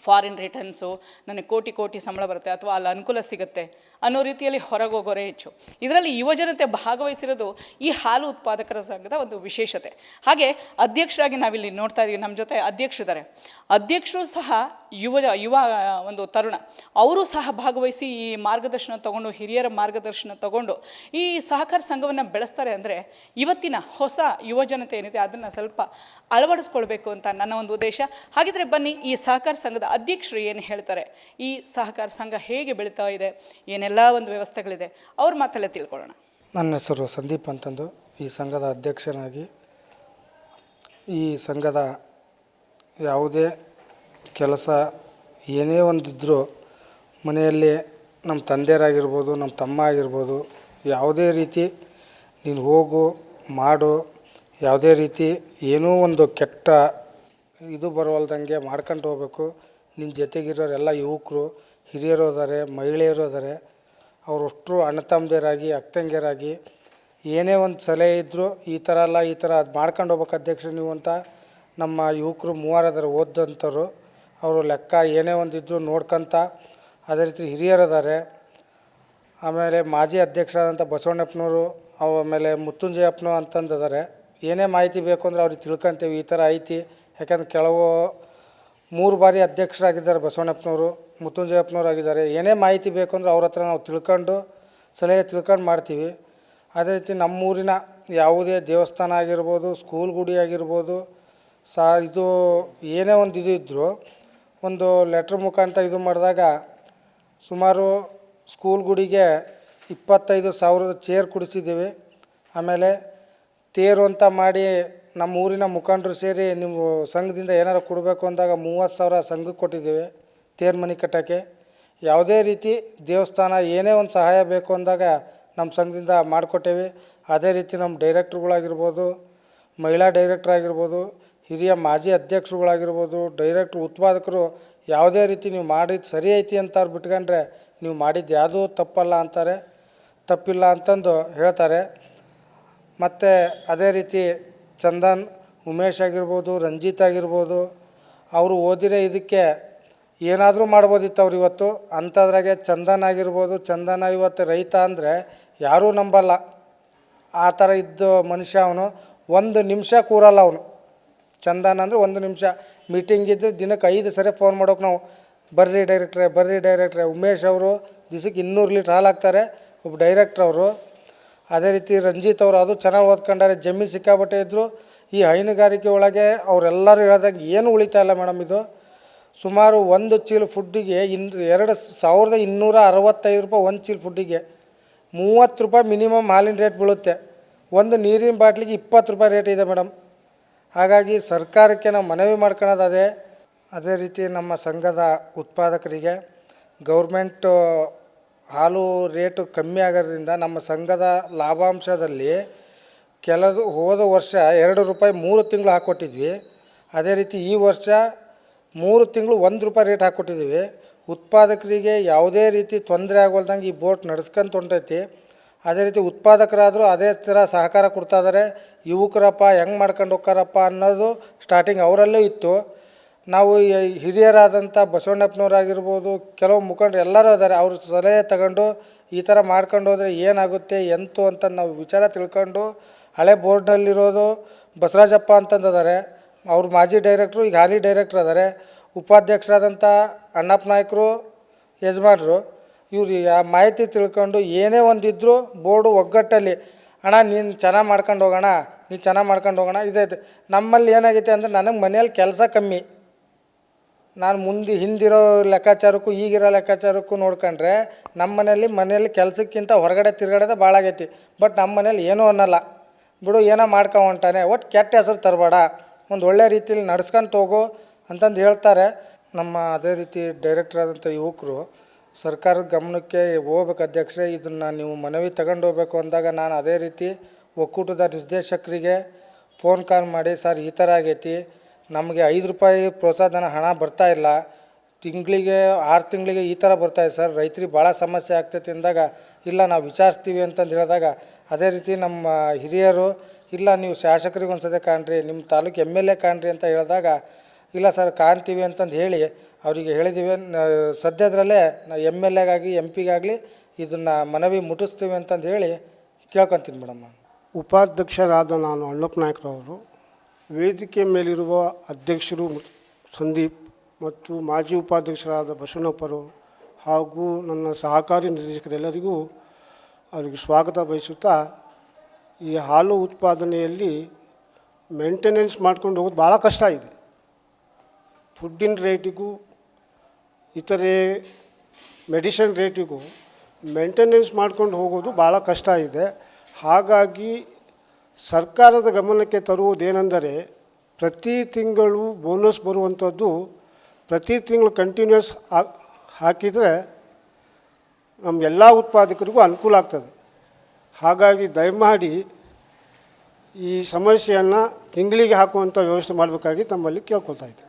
A: ಫಾರಿನ್ ರಿಟರ್ನ್ಸು, ನನಗೆ ಕೋಟಿ ಸಂಬಳ ಬರುತ್ತೆ ಅಥವಾ ಅಲ್ಲಿ ಅನುಕೂಲ ಸಿಗುತ್ತೆ ಅನ್ನೋ ರೀತಿಯಲ್ಲಿ ಹೊರಗೋಗೋರೇ ಹೆಚ್ಚು. ಇದರಲ್ಲಿ ಯುವಜನತೆ ಭಾಗವಹಿಸಿರೋದು ಈ ಹಾಲು ಉತ್ಪಾದಕರ ಸಂಘದ ಒಂದು ವಿಶೇಷತೆ. ಹಾಗೆ ಅಧ್ಯಕ್ಷರಾಗಿ ನಾವಿಲ್ಲಿ ನೋಡ್ತಾ ಇದ್ದೀವಿ, ನಮ್ಮ ಜೊತೆ ಅಧ್ಯಕ್ಷರಿದ್ದಾರೆ. ಅಧ್ಯಕ್ಷರು ಸಹ ಯುವ ಒಂದು ತರುಣ, ಅವರು ಸಹ ಭಾಗವಹಿಸಿ ಈ ಮಾರ್ಗದರ್ಶನ ತಗೊಂಡು, ಹಿರಿಯರ ಮಾರ್ಗದರ್ಶನ ತಗೊಂಡು ಈ ಸಹಕಾರ ಸಂಘವನ್ನು ಬೆಳೆಸ್ತಾರೆ. ಅಂದರೆ ಇವತ್ತಿನ ಹೊಸ ಯುವಜನತೆ ಏನಿದೆ ಅದನ್ನು ಸ್ವಲ್ಪ ಅಳವಡಿಸ್ಕೊಳ್ಬೇಕು ಅಂತ ನನ್ನ ಒಂದು ಉದ್ದೇಶ. ಹಾಗಿದ್ರೆ ಬನ್ನಿ, ಈ ಸಹಕಾರ ಸಂಘದ ಅಧ್ಯಕ್ಷರು ಏನು ಹೇಳ್ತಾರೆ, ಈ ಸಹಕಾರ ಸಂಘ ಹೇಗೆ ಬೆಳೀತಾ ಇದೆ, ಏನೆಲ್ಲ ಒಂದು ವ್ಯವಸ್ಥೆಗಳಿದೆ, ಅವ್ರ ಮಾತಲ್ಲೇ ತಿಳ್ಕೊಳ್ಳೋಣ.
K: ನನ್ನ ಹೆಸರು ಸಂದೀಪ್ ಅಂತಂದು, ಈ ಸಂಘದ ಅಧ್ಯಕ್ಷನಾಗಿ ಈ ಸಂಘದ ಯಾವುದೇ ಕೆಲಸ ಏನೇ ಒಂದಿದ್ದರೂ ಮನೆಯಲ್ಲಿ ನಮ್ಮ ತಂದೆಯರಾಗಿರ್ಬೋದು, ನಮ್ಮ ತಮ್ಮ ಆಗಿರ್ಬೋದು, ಯಾವುದೇ ರೀತಿ ನೀನು ಹೋಗು ಮಾಡು, ಯಾವುದೇ ರೀತಿ ಏನೂ ಒಂದು ಕೆಟ್ಟ ಇದು ಬರೋಲ್ದಂಗೆ ಮಾಡ್ಕೊಂಡು ಹೋಗ್ಬೇಕು. ನಿನ್ನ ಜೊತೆಗಿರೋರೆಲ್ಲ ಯುವಕರು, ಹಿರಿಯರು ಇದ್ದಾರೆ, ಮಹಿಳೆಯರು ಇದ್ದಾರೆ, ಅವರಷ್ಟು ಅಣ್ಣ ತಮ್ಮದಿರಾಗಿ ಅಕ್ಕಂಗಿಯರಾಗಿ ಏನೇ ಒಂದು ಸಲಹೆ ಇದ್ದರೂ ಈ ಥರ ಅಲ್ಲ, ಈ ಥರ ಅದು ಮಾಡ್ಕೊಂಡು ಹೋಗ್ಬೇಕು ಅಧ್ಯಕ್ಷರು ನೀವು ಅಂತ ನಮ್ಮ ಯುವಕರು 3 ಅದರ ಓದಂಥವ್ರು. ಅವರು ಲೆಕ್ಕ ಏನೇ ಒಂದಿದ್ದರೂ ನೋಡ್ಕೊಂತ, ಅದೇ ರೀತಿ ಹಿರಿಯರಿದ್ದಾರೆ. ಆಮೇಲೆ ಮಾಜಿ ಅಧ್ಯಕ್ಷರಾದಂಥ ಬಸವಣ್ಣಪ್ಪನವರು, ಆಮೇಲೆ ಮುತ್ತುಂಜಯಪ್ಪನೋ ಅಂತಂದಿದ್ದಾರೆ. ಏನೇ ಮಾಹಿತಿ ಬೇಕು ಅಂದರೆ ಅವ್ರಿಗೆ ತಿಳ್ಕೊತೀವಿ, ಈ ಥರ ಐತಿ. ಯಾಕಂದ್ರೆ ಕೆಲವು 3 ಬಾರಿ ಅಧ್ಯಕ್ಷರಾಗಿದ್ದಾರೆ ಬಸವಣ್ಣಪ್ಪನವರು, ಮುತ್ತುಂಜಯಪ್ಪನವ್ರು ಆಗಿದ್ದಾರೆ. ಏನೇ ಮಾಹಿತಿ ಬೇಕು ಅಂದರೆ ಅವ್ರ ಹತ್ರ ನಾವು ತಿಳ್ಕೊಂಡು ಸಲಹೆ ತಿಳ್ಕೊಂಡು ಮಾಡ್ತೀವಿ. ಅದೇ ರೀತಿ ನಮ್ಮೂರಿನ ಯಾವುದೇ ದೇವಸ್ಥಾನ ಆಗಿರ್ಬೋದು, ಸ್ಕೂಲ್ ಗುಡಿ ಆಗಿರ್ಬೋದು, ಇದು ಏನೇ ಒಂದು ಇದು ಇದ್ದರೂ ಒಂದು ಲೆಟ್ರ್ ಮುಖಾಂತರ ಇದು ಮಾಡಿದಾಗ ಸುಮಾರು ಸ್ಕೂಲ್ ಗುಡಿಗೆ 25,000 ಚೇರ್ ಕೊಡಿಸಿದ್ದೀವಿ. ಆಮೇಲೆ ತೇರು ಅಂತ ಮಾಡಿ ನಮ್ಮ ಊರಿನ ಮುಖಂಡರು ಸೇರಿ ನೀವು ಸಂಘದಿಂದ ಏನಾರು ಕೊಡಬೇಕು ಅಂದಾಗ 30,000 ಸಂಘಕ್ಕೆ ಕೊಟ್ಟಿದ್ದೀವಿ ತೇರು ಮನೆ ಕಟ್ಟೋಕ್ಕೆ. ಯಾವುದೇ ರೀತಿ ದೇವಸ್ಥಾನ ಏನೇ ಒಂದು ಸಹಾಯ ಬೇಕು ಅಂದಾಗ ನಮ್ಮ ಸಂಘದಿಂದ ಮಾಡಿಕೊಟ್ಟೇವೆ. ಅದೇ ರೀತಿ ನಮ್ಮ ಡೈರೆಕ್ಟ್ರುಗಳಾಗಿರ್ಬೋದು, ಮಹಿಳಾ ಡೈರೆಕ್ಟ್ರ್ ಆಗಿರ್ಬೋದು, ಹಿರಿಯ ಮಾಜಿ ಅಧ್ಯಕ್ಷರುಗಳಾಗಿರ್ಬೋದು, ಡೈರೆಕ್ಟ್ರು ಉತ್ಪಾದಕರು ಯಾವುದೇ ರೀತಿ ನೀವು ಮಾಡಿದ್ದು ಸರಿ ಐತಿ ಅಂತಾರೆ ಬಿಟ್ಕೊಂಡ್ರೆ ನೀವು ಮಾಡಿದ್ದು ಯಾವುದೂ ತಪ್ಪಲ್ಲ ಅಂತಾರೆ, ತಪ್ಪಿಲ್ಲ ಅಂತಂದು ಹೇಳ್ತಾರೆ. ಮತ್ತು ಅದೇ ರೀತಿ ಚಂದನ್, ಉಮೇಶ್ ಆಗಿರ್ಬೋದು, ರಂಜಿತ್ ಆಗಿರ್ಬೋದು, ಅವರು ಓದಿರೋ ಇದಕ್ಕೆ ಏನಾದರೂ ಮಾಡ್ಬೋದಿತ್ತು ಅವ್ರು ಇವತ್ತು. ಅಂಥದ್ರಾಗೆ ಚಂದನ್ ಆಗಿರ್ಬೋದು, ಚಂದನ ಇವತ್ತು ರೈತ ಅಂದರೆ ಯಾರೂ ನಂಬಲ್ಲ. ಆ ಥರ ಇದ್ದ ಮನುಷ್ಯ ಅವನು. 1 ನಿಮಿಷ ಕೂರಲ್ಲ ಅವನು. ಚಂದನ್ ಅಂದರೆ 1 ನಿಮಿಷ ಮೀಟಿಂಗ್ ಇದ್ದು ದಿನಕ್ಕೆ 5 ಸರಿ ಫೋನ್ ಮಾಡೋಕೆ ನಾವು, ಬರ್ರಿ ಡೈರೆಕ್ಟ್ರೆ, ಬರ್ರಿ ಡೈರೆಕ್ಟ್ರೆ. ಉಮೇಶ್ ಅವರು ದಿವಸಕ್ಕೆ 200 ಲೀಟ್ರ್ ಹಾಲು ಹಾಕ್ತಾರೆ, ಒಬ್ಬ ಡೈರೆಕ್ಟ್ರ್ ಅವರು. ಅದೇ ರೀತಿ ರಂಜಿತ್ ಅವರು, ಅದು ಚೆನ್ನಾಗಿ ಓದ್ಕೊಂಡಾರೆ, ಜಮೀನು ಸಿಕ್ಕಾಬಟ್ಟೆ ಇದ್ದರು. ಈ ಹೈನುಗಾರಿಕೆ ಒಳಗೆ ಅವರೆಲ್ಲರೂ ಹೇಳ್ದಂಗೆ ಏನು ಉಳಿತಾ ಇಲ್ಲ ಮೇಡಮ್. ಇದು ಸುಮಾರು 1 ಚೀಲ ಫುಡ್ಡಿಗೆ 2,265 ರೂಪಾಯಿ 1 ಚೀಲ ಫುಡ್ಡಿಗೆ. 30 ರೂಪಾಯಿ ಮಿನಿಮಮ್ ಹಾಲಿನ ರೇಟ್ ಬೀಳುತ್ತೆ. ಒಂದು ನೀರಿನ ಬಾಟ್ಲಿಗೆ 20 ರೂಪಾಯಿ ರೇಟ್ ಇದೆ ಮೇಡಮ್. ಹಾಗಾಗಿ ಸರ್ಕಾರಕ್ಕೆ ನಾವು ಮನವಿ ಮಾಡ್ಕೊಳ್ಳೋದು ಅದೇ. ಅದೇ ರೀತಿ ನಮ್ಮ ಸಂಘದ ಉತ್ಪಾದಕರಿಗೆ ಗೌರ್ಮೆಂಟು ಹಾಲು ರೇಟು ಕಮ್ಮಿ ಆಗೋದ್ರಿಂದ ನಮ್ಮ ಸಂಘದ ಲಾಭಾಂಶದಲ್ಲಿ ಹೋದ ವರ್ಷ 2 ರೂಪಾಯಿ 3 ತಿಂಗಳು ಹಾಕ್ಕೊಟ್ಟಿದ್ವಿ. ಅದೇ ರೀತಿ ಈ ವರ್ಷ 3 ತಿಂಗಳು 1 ರೂಪಾಯಿ ರೇಟ್ ಹಾಕ್ಕೊಟ್ಟಿದ್ದೀವಿ. ಉತ್ಪಾದಕರಿಗೆ ಯಾವುದೇ ರೀತಿ ತೊಂದರೆ ಆಗೋಲ್ದಂಗೆ ಈ ಬೋಟ್ ನಡ್ಸ್ಕೊಂತ ಹೊಂಟೈತಿ. ಅದೇ ರೀತಿ ಉತ್ಪಾದಕರಾದರೂ ಅದೇ ಥರ ಸಹಕಾರ ಕೊಡ್ತಾ ಇದ್ದಾರೆ. ಯುವಕರಪ್ಪ ಹೆಂಗೆ ಮಾಡ್ಕೊಂಡು ಹೋಗ್ತಾರಪ್ಪ ಅನ್ನೋದು ಸ್ಟಾರ್ಟಿಂಗ್ ಅವರಲ್ಲೂ ಇತ್ತು. ನಾವು ಹಿರಿಯರಾದಂಥ ಬಸವಣ್ಣಪ್ಪನವರಾಗಿರ್ಬೋದು, ಕೆಲವು ಮುಖಂಡರು ಎಲ್ಲರೂ ಇದ್ದಾರೆ. ಅವ್ರ ಸಲಹೆ ತಗೊಂಡು ಈ ಥರ ಮಾಡ್ಕೊಂಡು ಹೋದರೆ ಏನಾಗುತ್ತೆ ಎಂತು ಅಂತ ನಾವು ವಿಚಾರ ತಿಳ್ಕೊಂಡು, ಹಳೆ ಬೋರ್ಡ್ನಲ್ಲಿರೋದು ಬಸವರಾಜಪ್ಪ ಅಂತಂದಿದ್ದಾರೆ, ಅವ್ರು ಮಾಜಿ ಡೈರೆಕ್ಟ್ರು, ಈಗ ಹಾಲಿ ಡೈರೆಕ್ಟ್ರ್ ಅದಾರೆ. ಉಪಾಧ್ಯಕ್ಷರಾದಂಥ ಅಣ್ಣಪ್ಪ ನಾಯಕರು, ಯಜಮಾನರು, ಇವ್ರು ಮಾಹಿತಿ ತಿಳ್ಕೊಂಡು ಏನೇ ಒಂದಿದ್ದರೂ ಬೋರ್ಡು ಒಗ್ಗಟ್ಟಲ್ಲಿ, ಅಣ್ಣ ನೀನು ಚೆನ್ನಾಗಿ ಮಾಡ್ಕೊಂಡು ಹೋಗೋಣ, ನೀನು ಚೆನ್ನಾಗಿ ಮಾಡ್ಕೊಂಡು ಹೋಗೋಣ. ಇದೈತೆ ನಮ್ಮಲ್ಲಿ ಏನಾಗೈತೆ ಅಂದರೆ, ನನಗೆ ಮನೆಯಲ್ಲಿ ಕೆಲಸ ಕಮ್ಮಿ. ನಾನು ಹಿಂದಿರೋ ಲೆಕ್ಕಾಚಾರಕ್ಕೂ ಈಗಿರೋ ಲೆಕ್ಕಾಚಾರಕ್ಕೂ ನೋಡ್ಕೊಂಡ್ರೆ ನಮ್ಮ ಮನೆಯಲ್ಲಿ ಕೆಲಸಕ್ಕಿಂತ ಹೊರಗಡೆ ತಿರುಗಾಡೋದೇ ಭಾಳ ಆಗೈತಿ. ಬಟ್ ನಮ್ಮ ಮನೇಲಿ ಏನೂ ಅನ್ನಲ್ಲ, ಬಿಡು ಏನೋ ಮಾಡ್ಕೊಂಡ್ಟಾನೆ, ಒಟ್ಟು ಕೆಟ್ಟ ಹೆಸರು ತರಬೇಡ, ಒಂದು ಒಳ್ಳೆ ರೀತಿಯಲ್ಲಿ ನಡ್ಸ್ಕೊಂತ ಹೋಗು ಅಂತಂದು ಹೇಳ್ತಾರೆ. ನಮ್ಮ ಅದೇ ರೀತಿ ಡೈರೆಕ್ಟರ್ ಆದಂಥ ಯುವಕರು ಸರ್ಕಾರದ ಗಮನಕ್ಕೆ ಹೋಗ್ಬೇಕು ಅಧ್ಯಕ್ಷರೇ, ಇದನ್ನು ನೀವು ಮನವಿ ತಗೊಂಡು ಹೋಗ್ಬೇಕು ಅಂದಾಗ ನಾನು ಅದೇ ರೀತಿ ಒಕ್ಕೂಟದ ನಿರ್ದೇಶಕರಿಗೆ ಫೋನ್ ಕಾಲ್ ಮಾಡಿ, ಸರ್ ಈ ಥರ ಆಗೈತಿ, ನಮಗೆ 5 ರೂಪಾಯಿ ಪ್ರೋತ್ಸಾಹಧನ ಹಣ ಬರ್ತಾಯಿಲ್ಲ, ತಿಂಗಳಿಗೆ 6 ತಿಂಗಳಿಗೆ ಈ ಥರ ಬರ್ತಾಯಿದೆ ಸರ್, ರೈತರಿಗೆ ಭಾಳ ಸಮಸ್ಯೆ ಆಗ್ತೈತಿ ಅಂದಾಗ, ಇಲ್ಲ ನಾವು ವಿಚಾರಿಸ್ತೀವಿ ಅಂತಂದು ಹೇಳಿದಾಗ, ಅದೇ ರೀತಿ ನಮ್ಮ ಹಿರಿಯರು, ಇಲ್ಲ ನೀವು ಶಾಸಕರಿಗೆ ಒಂದು ಸತಿ ಕಾಣ್ರಿ, ನಿಮ್ಮ ತಾಲೂಕು MLA ಕಾಣ್ರಿ ಅಂತ ಹೇಳಿದಾಗ, ಇಲ್ಲ ಸರ್ ಕಾಣ್ತೀವಿ ಅಂತಂದು ಹೇಳಿ ಅವರಿಗೆ ಹೇಳಿದ್ದೀವಿ. ಸದ್ಯದರಲ್ಲೇ ನಾವು MLAಗಾಗಿ MP ಗಾಗಲಿ ಇದನ್ನು ಮನವಿ ಮುಟ್ಟಿಸ್ತೀವಿ ಅಂತಂದು ಹೇಳಿ ಕೇಳ್ಕೊತೀನಿ ಮೇಡಮ್.
L: ಉಪಾಧ್ಯಕ್ಷರಾದ ನಾನು ಅಣ್ಣಪ್ಪ ನಾಯ್ಕರವರು, ವೇದಿಕೆ ಮೇಲಿರುವ ಅಧ್ಯಕ್ಷರು ಸಂದೀಪ್ ಮತ್ತು ಮಾಜಿ ಉಪಾಧ್ಯಕ್ಷರಾದ ಬಸವಣ್ಣಪ್ಪರು ಹಾಗೂ ನನ್ನ ಸಹಕಾರಿ ನಿರ್ದೇಶಕರೆಲ್ಲರಿಗೂ ಅವರಿಗೆ ಸ್ವಾಗತ ಬಯಸುತ್ತಾ, ಈ ಹಾಲು ಉತ್ಪಾದನೆಯಲ್ಲಿ ಮೇಂಟೆನೆನ್ಸ್ ಮಾಡ್ಕೊಂಡು ಹೋಗೋದು ಭಾಳ ಕಷ್ಟ ಇದೆ. ಫುಡ್ಡಿನ ರೇಟಿಗೂ ಇತರೆ ಮೆಡಿಸಿನ್ ರೇಟಿಗೂ ಮೇಂಟೆನೆನ್ಸ್ ಮಾಡ್ಕೊಂಡು ಹೋಗೋದು ಭಾಳ ಕಷ್ಟ ಇದೆ. ಹಾಗಾಗಿ ಸರ್ಕಾರದ ಗಮನಕ್ಕೆ ತರುವುದೇನೆಂದರೆ, ಪ್ರತಿ ತಿಂಗಳು ಬೋನಸ್ ಬರುವಂಥದ್ದು ಪ್ರತಿ ತಿಂಗಳು ಕಂಟಿನ್ಯೂಸ್ ಹಾಕಿದರೆ ನಮ್ಮ ಎಲ್ಲ ಉತ್ಪಾದಕರಿಗೂ ಅನುಕೂಲ ಆಗ್ತದೆ. ಹಾಗಾಗಿ ದಯಮಾಡಿ ಈ ಸಮಸ್ಯೆಯನ್ನು ತಿಂಗಳಿಗೆ ಹಾಕುವಂಥ ವ್ಯವಸ್ಥೆ ಮಾಡಬೇಕಾಗಿ ತಮ್ಮಲ್ಲಿ ಕೇಳ್ಕೊಳ್ತಾ ಇದ್ದೆ.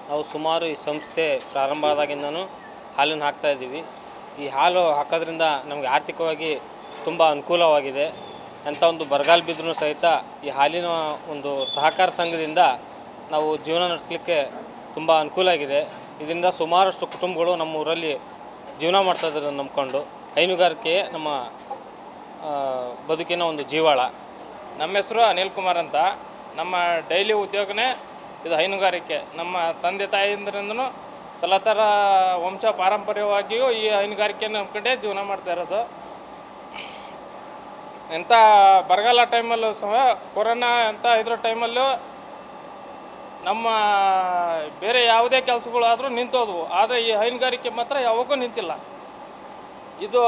M: ನಾವು ಸುಮಾರು ಈ ಸಂಸ್ಥೆ ಪ್ರಾರಂಭ ಆದಾಗಿಂದನೂ ಹಾಲನ್ನು ಹಾಕ್ತಾಯಿದ್ದೀವಿ. ಈ ಹಾಲು ಹಾಕೋದ್ರಿಂದ ನಮಗೆ ಆರ್ಥಿಕವಾಗಿ ತುಂಬ ಅನುಕೂಲವಾಗಿದೆ. ಅಂಥ ಒಂದು ಬರಗಾಲ ಬಿದ್ದರೂ ಸಹಿತ ಈ ಹಾಲಿನ ಒಂದು ಸಹಕಾರ ಸಂಘದಿಂದ ನಾವು ಜೀವನ ನಡೆಸಲಿಕ್ಕೆ ತುಂಬ ಅನುಕೂಲ ಆಗಿದೆ. ಇದರಿಂದ ಸುಮಾರಷ್ಟು ಕುಟುಂಬಗಳು ನಮ್ಮ ಊರಲ್ಲಿ ಜೀವನ ಮಾಡ್ತಾಯಿದ್ದಾರೆ ನಂಬ್ಕೊಂಡು. ಹೈನುಗಾರಿಕೆ ನಮ್ಮ ಬದುಕಿನ ಒಂದು ಜೀವಾಳ. ನಮ್ಮ ಹೆಸರು ಅನಿಲ್ ಕುಮಾರ್ ಅಂತ. ನಮ್ಮ ಡೈಲಿ ಉದ್ಯೋಗನೇ ಇದು ಹೈನುಗಾರಿಕೆ. ನಮ್ಮ ತಂದೆ ತಾಯಿಯಿಂದನೂ ತಲತರ ವಂಶ ಪಾರಂಪರ್ಯವಾಗಿಯೂ ಈ ಹೈನುಗಾರಿಕೆಯನ್ನು ನಂಬ್ಕೊಂಡೇ ಜೀವನ ಮಾಡ್ತಾ ಇರೋದು. ಎಂಥ ಬರಗಾಲ ಟೈಮಲ್ಲೂ ಸಹ, ಕೊರೋನಾ ಅಂತ ಇದರ ಟೈಮಲ್ಲೂ ನಮ್ಮ ಬೇರೆ ಯಾವುದೇ ಕೆಲಸಗಳಾದರೂ ನಿಂತೋದ್ವು, ಆದರೆ ಈ ಹೈನುಗಾರಿಕೆ ಮಾತ್ರ ಯಾವಾಗೂ ನಿಂತಿಲ್ಲ. ಇದು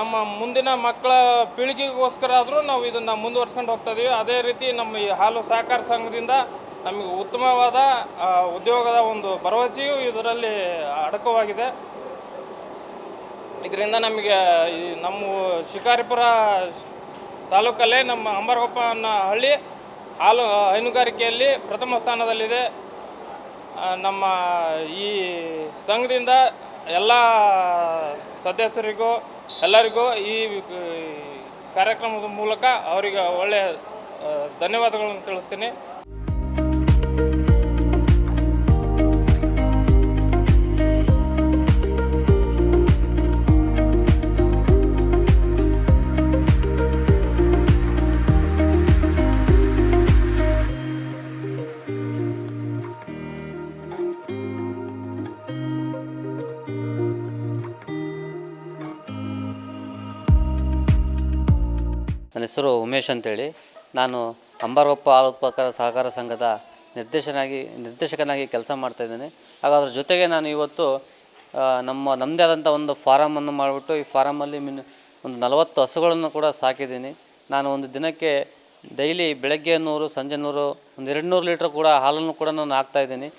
M: ನಮ್ಮ ಮುಂದಿನ ಮಕ್ಕಳ ಪೀಳಿಗೆಗೋಸ್ಕರ ಆದರೂ ನಾವು ಇದನ್ನು ಮುಂದುವರ್ಸ್ಕೊಂಡು ಹೋಗ್ತಾಯಿದ್ದೀವಿ. ಅದೇ ರೀತಿ ನಮ್ಮ ಈ ಹಾಲು ಸಹಕಾರ ಸಂಘದಿಂದ ನಮಗೆ ಉತ್ತಮವಾದ ಉದ್ಯೋಗದ ಒಂದು ಭರವಸೆಯೂ ಇದರಲ್ಲಿ ಅಡಕವಾಗಿದೆ. ಇದರಿಂದ ನಮಗೆ ಈ ನಮ್ಮ ಶಿಕಾರಿಪುರ ತಾಲೂಕಲ್ಲೇ ನಮ್ಮ ಅಂಬರಗೊಪ್ಪ ಅನ್ನೋ ಹಳ್ಳಿ ಹಾಲು ಹೈನುಗಾರಿಕೆಯಲ್ಲಿ ಪ್ರಥಮ ಸ್ಥಾನದಲ್ಲಿದೆ. ನಮ್ಮ ಈ ಸಂಘದಿಂದ ಎಲ್ಲ ಸದಸ್ಯರಿಗೂ ಎಲ್ಲರಿಗೂ ಈ ಕಾರ್ಯಕ್ರಮದ ಮೂಲಕ ಅವರಿಗೆ ಒಳ್ಳೆಯ ಧನ್ಯವಾದಗಳನ್ನು ತಿಳಿಸ್ತೀನಿ.
J: ನನ್ನ ಹೆಸರು ಉಮೇಶ್ ಅಂತೇಳಿ. ನಾನು ಅಂಬರಗೊಪ್ಪ ಹಾಲು ಉತ್ಪಾದಕರ ಸಹಕಾರ ಸಂಘದ ನಿರ್ದೇಶಕನಾಗಿ ಕೆಲಸ ಮಾಡ್ತಾಯಿದ್ದೇನೆ. ಹಾಗೂ ಅದ್ರ ಜೊತೆಗೆ ನಾನು ಇವತ್ತು ನಮ್ಮದೇ ಆದಂಥ ಒಂದು ಫಾರಮನ್ನು ಮಾಡಿಬಿಟ್ಟು ಈ ಫಾರಮಲ್ಲಿ ಒಂದು 40 ಹಸುಗಳನ್ನು ಕೂಡ ಸಾಕಿದ್ದೀನಿ. ನಾನು ಒಂದು ದಿನಕ್ಕೆ ಡೈಲಿ ಬೆಳಗ್ಗೆ 100, ಸಂಜೆ 100, ಒಂದು 200 ಲೀಟ್ರ್ ಕೂಡ ಹಾಲನ್ನು ಕೂಡ ನಾನು ಹಾಕ್ತಾಯಿದ್ದೀನಿ.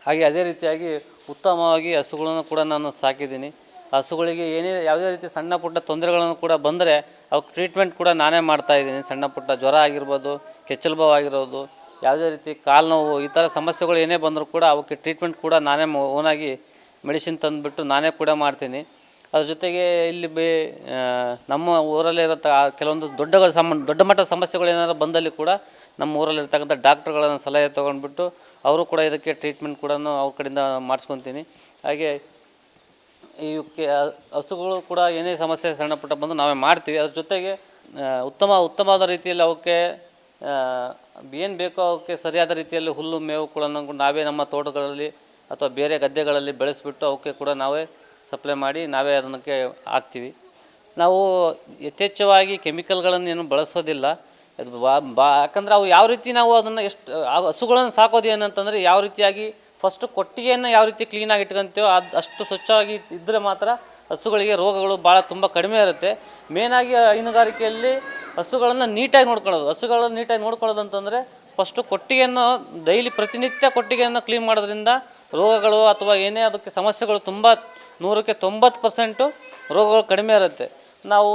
J: ಹಾಗೆ ಅದೇ ರೀತಿಯಾಗಿ ಉತ್ತಮವಾಗಿ ಹಸುಗಳನ್ನು ಕೂಡ ನಾನು ಸಾಕಿದ್ದೀನಿ. ಹಸುಗಳಿಗೆ ಯಾವುದೇ ರೀತಿ ಸಣ್ಣ ಪುಟ್ಟ ತೊಂದರೆಗಳನ್ನು ಕೂಡ ಬಂದರೆ ಅವಕ್ಕೆ ಟ್ರೀಟ್ಮೆಂಟ್ ಕೂಡ ನಾನೇ ಮಾಡ್ತಾಯಿದ್ದೀನಿ. ಸಣ್ಣ ಪುಟ್ಟ ಜ್ವರ ಆಗಿರ್ಬೋದು, ಕೆಚ್ಚಲುಬಾವು ಆಗಿರ್ಬೋದು, ಯಾವುದೇ ರೀತಿ ಕಾಲು ನೋವು, ಈ ಥರ ಸಮಸ್ಯೆಗಳು ಏನೇ ಬಂದರೂ ಕೂಡ ಅವಕ್ಕೆ ಟ್ರೀಟ್ಮೆಂಟ್ ಕೂಡ ನಾನೇ ಓನಾಗಿ ಮೆಡಿಸಿನ್ ತಂದುಬಿಟ್ಟು ನಾನೇ ಕೂಡ ಮಾಡ್ತೀನಿ. ಅದ್ರ ಜೊತೆಗೆ ಇಲ್ಲಿ ನಮ್ಮ ಊರಲ್ಲಿರೋ ಕೆಲವೊಂದು ದೊಡ್ಡ ಮಟ್ಟದ ಸಮಸ್ಯೆಗಳು ಏನಾದ್ರು ಬಂದಲ್ಲಿ ಕೂಡ ನಮ್ಮ ಊರಲ್ಲಿರ್ತಕ್ಕಂಥ ಡಾಕ್ಟ್ರುಗಳನ್ನು ಸಲಹೆ ತೊಗೊಂಡ್ಬಿಟ್ಟು ಅವರು ಕೂಡ ಇದಕ್ಕೆ ಟ್ರೀಟ್ಮೆಂಟ್ ಕೂಡ ಅವ್ರ ಕಡೆಯಿಂದ ಮಾಡಿಸ್ಕೊತೀನಿ. ಹಾಗೆ ಇವಕ್ಕೆ ಹಸುಗಳು ಕೂಡ ಏನೇ ಸಮಸ್ಯೆ ಸಣ್ಣ ಪುಟ್ಟ ಬಂದು ನಾವೇ ಮಾಡ್ತೀವಿ. ಅದ್ರ ಜೊತೆಗೆ ಉತ್ತಮವಾದ ರೀತಿಯಲ್ಲಿ ಅವಕ್ಕೆ ಏನು ಬೇಕೋ ಅವಕ್ಕೆ ಸರಿಯಾದ ರೀತಿಯಲ್ಲಿ ಹುಲ್ಲು ಮೇವು ಕೂಡ ನಾವೇ ನಮ್ಮ ತೋಟಗಳಲ್ಲಿ ಅಥವಾ ಬೇರೆ ಗದ್ದೆಗಳಲ್ಲಿ ಬೆಳೆಸಿಬಿಟ್ಟು ಅವಕ್ಕೆ ಕೂಡ ನಾವೇ ಸಪ್ಲೈ ಮಾಡಿ ನಾವೇ ಅದಕ್ಕೆ ಹಾಕ್ತೀವಿ. ನಾವು ಯಥೇಚ್ಛವಾಗಿ ಕೆಮಿಕಲ್ಗಳನ್ನು ಏನು ಬಳಸೋದಿಲ್ಲ. ಅದು ಯಾಕಂದರೆ ಅವು ಯಾವ ರೀತಿ ನಾವು ಅದನ್ನು ಹಸುಗಳನ್ನು ಸಾಕೋದು ಏನಂತಂದರೆ ಯಾವ ರೀತಿಯಾಗಿ ಫಸ್ಟು ಕೊಟ್ಟಿಗೆಯನ್ನು ಯಾವ ರೀತಿ ಕ್ಲೀನಾಗಿ ಇಟ್ಕೊಂತೀವೋ ಅಷ್ಟು ಸ್ವಚ್ಛವಾಗಿ ಇದ್ದರೆ ಮಾತ್ರ ಹಸುಗಳಿಗೆ ರೋಗಗಳು ತುಂಬ ಕಡಿಮೆ ಇರುತ್ತೆ. ಮೇನಾಗಿ ಹೈನುಗಾರಿಕೆಯಲ್ಲಿ ಹಸುಗಳನ್ನು ನೀಟಾಗಿ ನೋಡ್ಕೊಳ್ಳೋದು ಅಂತಂದರೆ ಫಸ್ಟು ಕೊಟ್ಟಿಗೆಯನ್ನು ಡೈಲಿ ಪ್ರತಿನಿತ್ಯ ಕೊಟ್ಟಿಗೆಯನ್ನು ಕ್ಲೀನ್ ಮಾಡೋದ್ರಿಂದ ರೋಗಗಳು ಅಥವಾ ಏನೇ ಅದಕ್ಕೆ ಸಮಸ್ಯೆಗಳು 100% ರೋಗಗಳು ಕಡಿಮೆ ಇರುತ್ತೆ. ನಾವು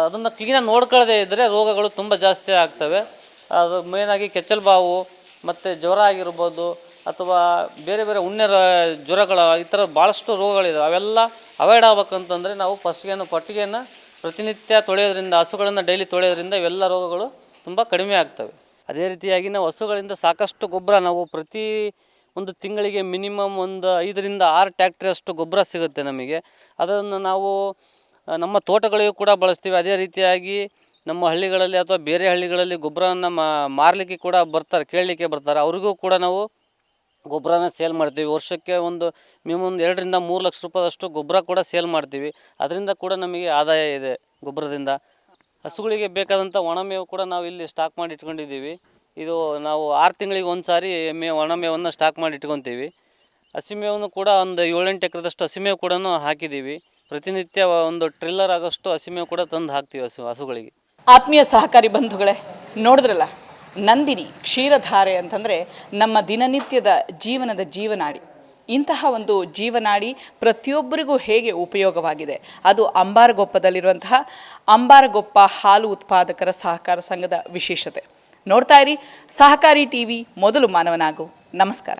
J: ಅದನ್ನು ಕ್ಲೀನಾಗಿ ನೋಡ್ಕೊಳ್ಳದೇ ಇದ್ದರೆ ರೋಗಗಳು ತುಂಬ ಜಾಸ್ತಿ ಆಗ್ತವೆ. ಅದು ಮೇಯ್ನಾಗಿ ಕೆಚ್ಚಲು ಬಾವು ಮತ್ತು ಜ್ವರ ಆಗಿರ್ಬೋದು, ಅಥವಾ ಬೇರೆ ಬೇರೆ ಉಣ್ಣೆ ಜ್ವರಗಳು, ಈ ಥರ ಭಾಳಷ್ಟು ರೋಗಗಳಿದಾವೆ. ಅವೆಲ್ಲ ಅವಾಯ್ಡ್ ಆಗ್ಬೇಕಂತಂದರೆ ನಾವು ಕೊಟ್ಟಿಗೆಯನ್ನು ಪ್ರತಿನಿತ್ಯ ತೊಳೆಯೋದ್ರಿಂದ, ಹಸುಗಳನ್ನು ಡೈಲಿ ತೊಳೆಯೋದ್ರಿಂದ ಇವೆಲ್ಲ ರೋಗಗಳು ತುಂಬ ಕಡಿಮೆ ಆಗ್ತವೆ. ಅದೇ ರೀತಿಯಾಗಿ ನಾವು ಹಸುಗಳಿಂದ ಸಾಕಷ್ಟು ಗೊಬ್ಬರ, ನಾವು ಪ್ರತಿ ಒಂದು ತಿಂಗಳಿಗೆ ಮಿನಿಮಮ್ ಒಂದು 5-6 ಟ್ಯಾಕ್ಟ್ರಿ ಅಷ್ಟು ಗೊಬ್ಬರ ಸಿಗುತ್ತೆ ನಮಗೆ. ಅದನ್ನು ನಾವು ನಮ್ಮ ತೋಟಗಳಿಗೂ ಕೂಡ ಬಳಸ್ತೀವಿ. ಅದೇ ರೀತಿಯಾಗಿ ನಮ್ಮ ಹಳ್ಳಿಗಳಲ್ಲಿ ಅಥವಾ ಬೇರೆ ಹಳ್ಳಿಗಳಲ್ಲಿ ಗೊಬ್ಬರವನ್ನು ಮಾರಲಿಕ್ಕೆ ಕೂಡ ಬರ್ತಾರೆ, ಕೇಳಲಿಕ್ಕೆ ಬರ್ತಾರೆ. ಅವ್ರಿಗೂ ಕೂಡ ನಾವು ಗೊಬ್ಬರನ ಸೇಲ್ ಮಾಡ್ತೀವಿ. ವರ್ಷಕ್ಕೆ ಒಂದು ಮಿನಿಮಮ್ 2-3 ಲಕ್ಷ ರೂಪಾಯಿದಷ್ಟು ಗೊಬ್ಬರ ಕೂಡ ಸೇಲ್ ಮಾಡ್ತೀವಿ. ಅದರಿಂದ ಕೂಡ ನಮಗೆ ಆದಾಯ ಇದೆ ಗೊಬ್ಬರದಿಂದ. ಹಸುಗಳಿಗೆ ಬೇಕಾದಂಥ ಒಣಮೇವು ಕೂಡ ನಾವು ಇಲ್ಲಿ ಸ್ಟಾಕ್ ಮಾಡಿ ಇಟ್ಕೊಂಡಿದ್ದೀವಿ. ಇದು ನಾವು 6 ತಿಂಗಳಿಗೆ ಒಂದು ಸಾರಿ ಒಣಮೇವನ್ನು ಸ್ಟಾಕ್ ಮಾಡಿ ಇಟ್ಕೊತೀವಿ. ಹಸಿಮೇವನ್ನು ಕೂಡ ಒಂದು 7-8 ಎಕರೆದಷ್ಟು ಹಸಿಮೇವು ಕೂಡ ಹಾಕಿದ್ದೀವಿ. ಪ್ರತಿನಿತ್ಯ ಒಂದು ಟ್ರಿಲ್ಲರ್ ಆಗೋಷ್ಟು ಹಸಿಮೇವು ಕೂಡ ತಂದು ಹಾಕ್ತೀವಿ ಹಸುಗಳಿಗೆ.
A: ಆತ್ಮೀಯ ಸಹಕಾರಿ ಬಂಧುಗಳೇ, ನೋಡಿದ್ರಲ್ಲ, ನಂದಿನಿ ಕ್ಷೀರಧಾರೆ ಅಂತಂದರೆ ನಮ್ಮ ದಿನನಿತ್ಯದ ಜೀವನದ ಜೀವನಾಡಿ. ಇಂತಹ ಒಂದು ಜೀವನಾಡಿ ಪ್ರತಿಯೊಬ್ಬರಿಗೂ ಹೇಗೆ ಉಪಯೋಗವಾಗಿದೆ, ಅದು ಅಂಬಾರಗೊಪ್ಪದಲ್ಲಿರುವಂತಹ ಅಂಬಾರಗೊಪ್ಪ ಹಾಲು ಉತ್ಪಾದಕರ ಸಹಕಾರ ಸಂಘದ ವಿಶೇಷತೆ. ನೋಡ್ತಾ ಇರಿ ಸಹಕಾರಿ ಟಿವಿ, ಮೊದಲು ಮಾನವನಾಗು. ನಮಸ್ಕಾರ.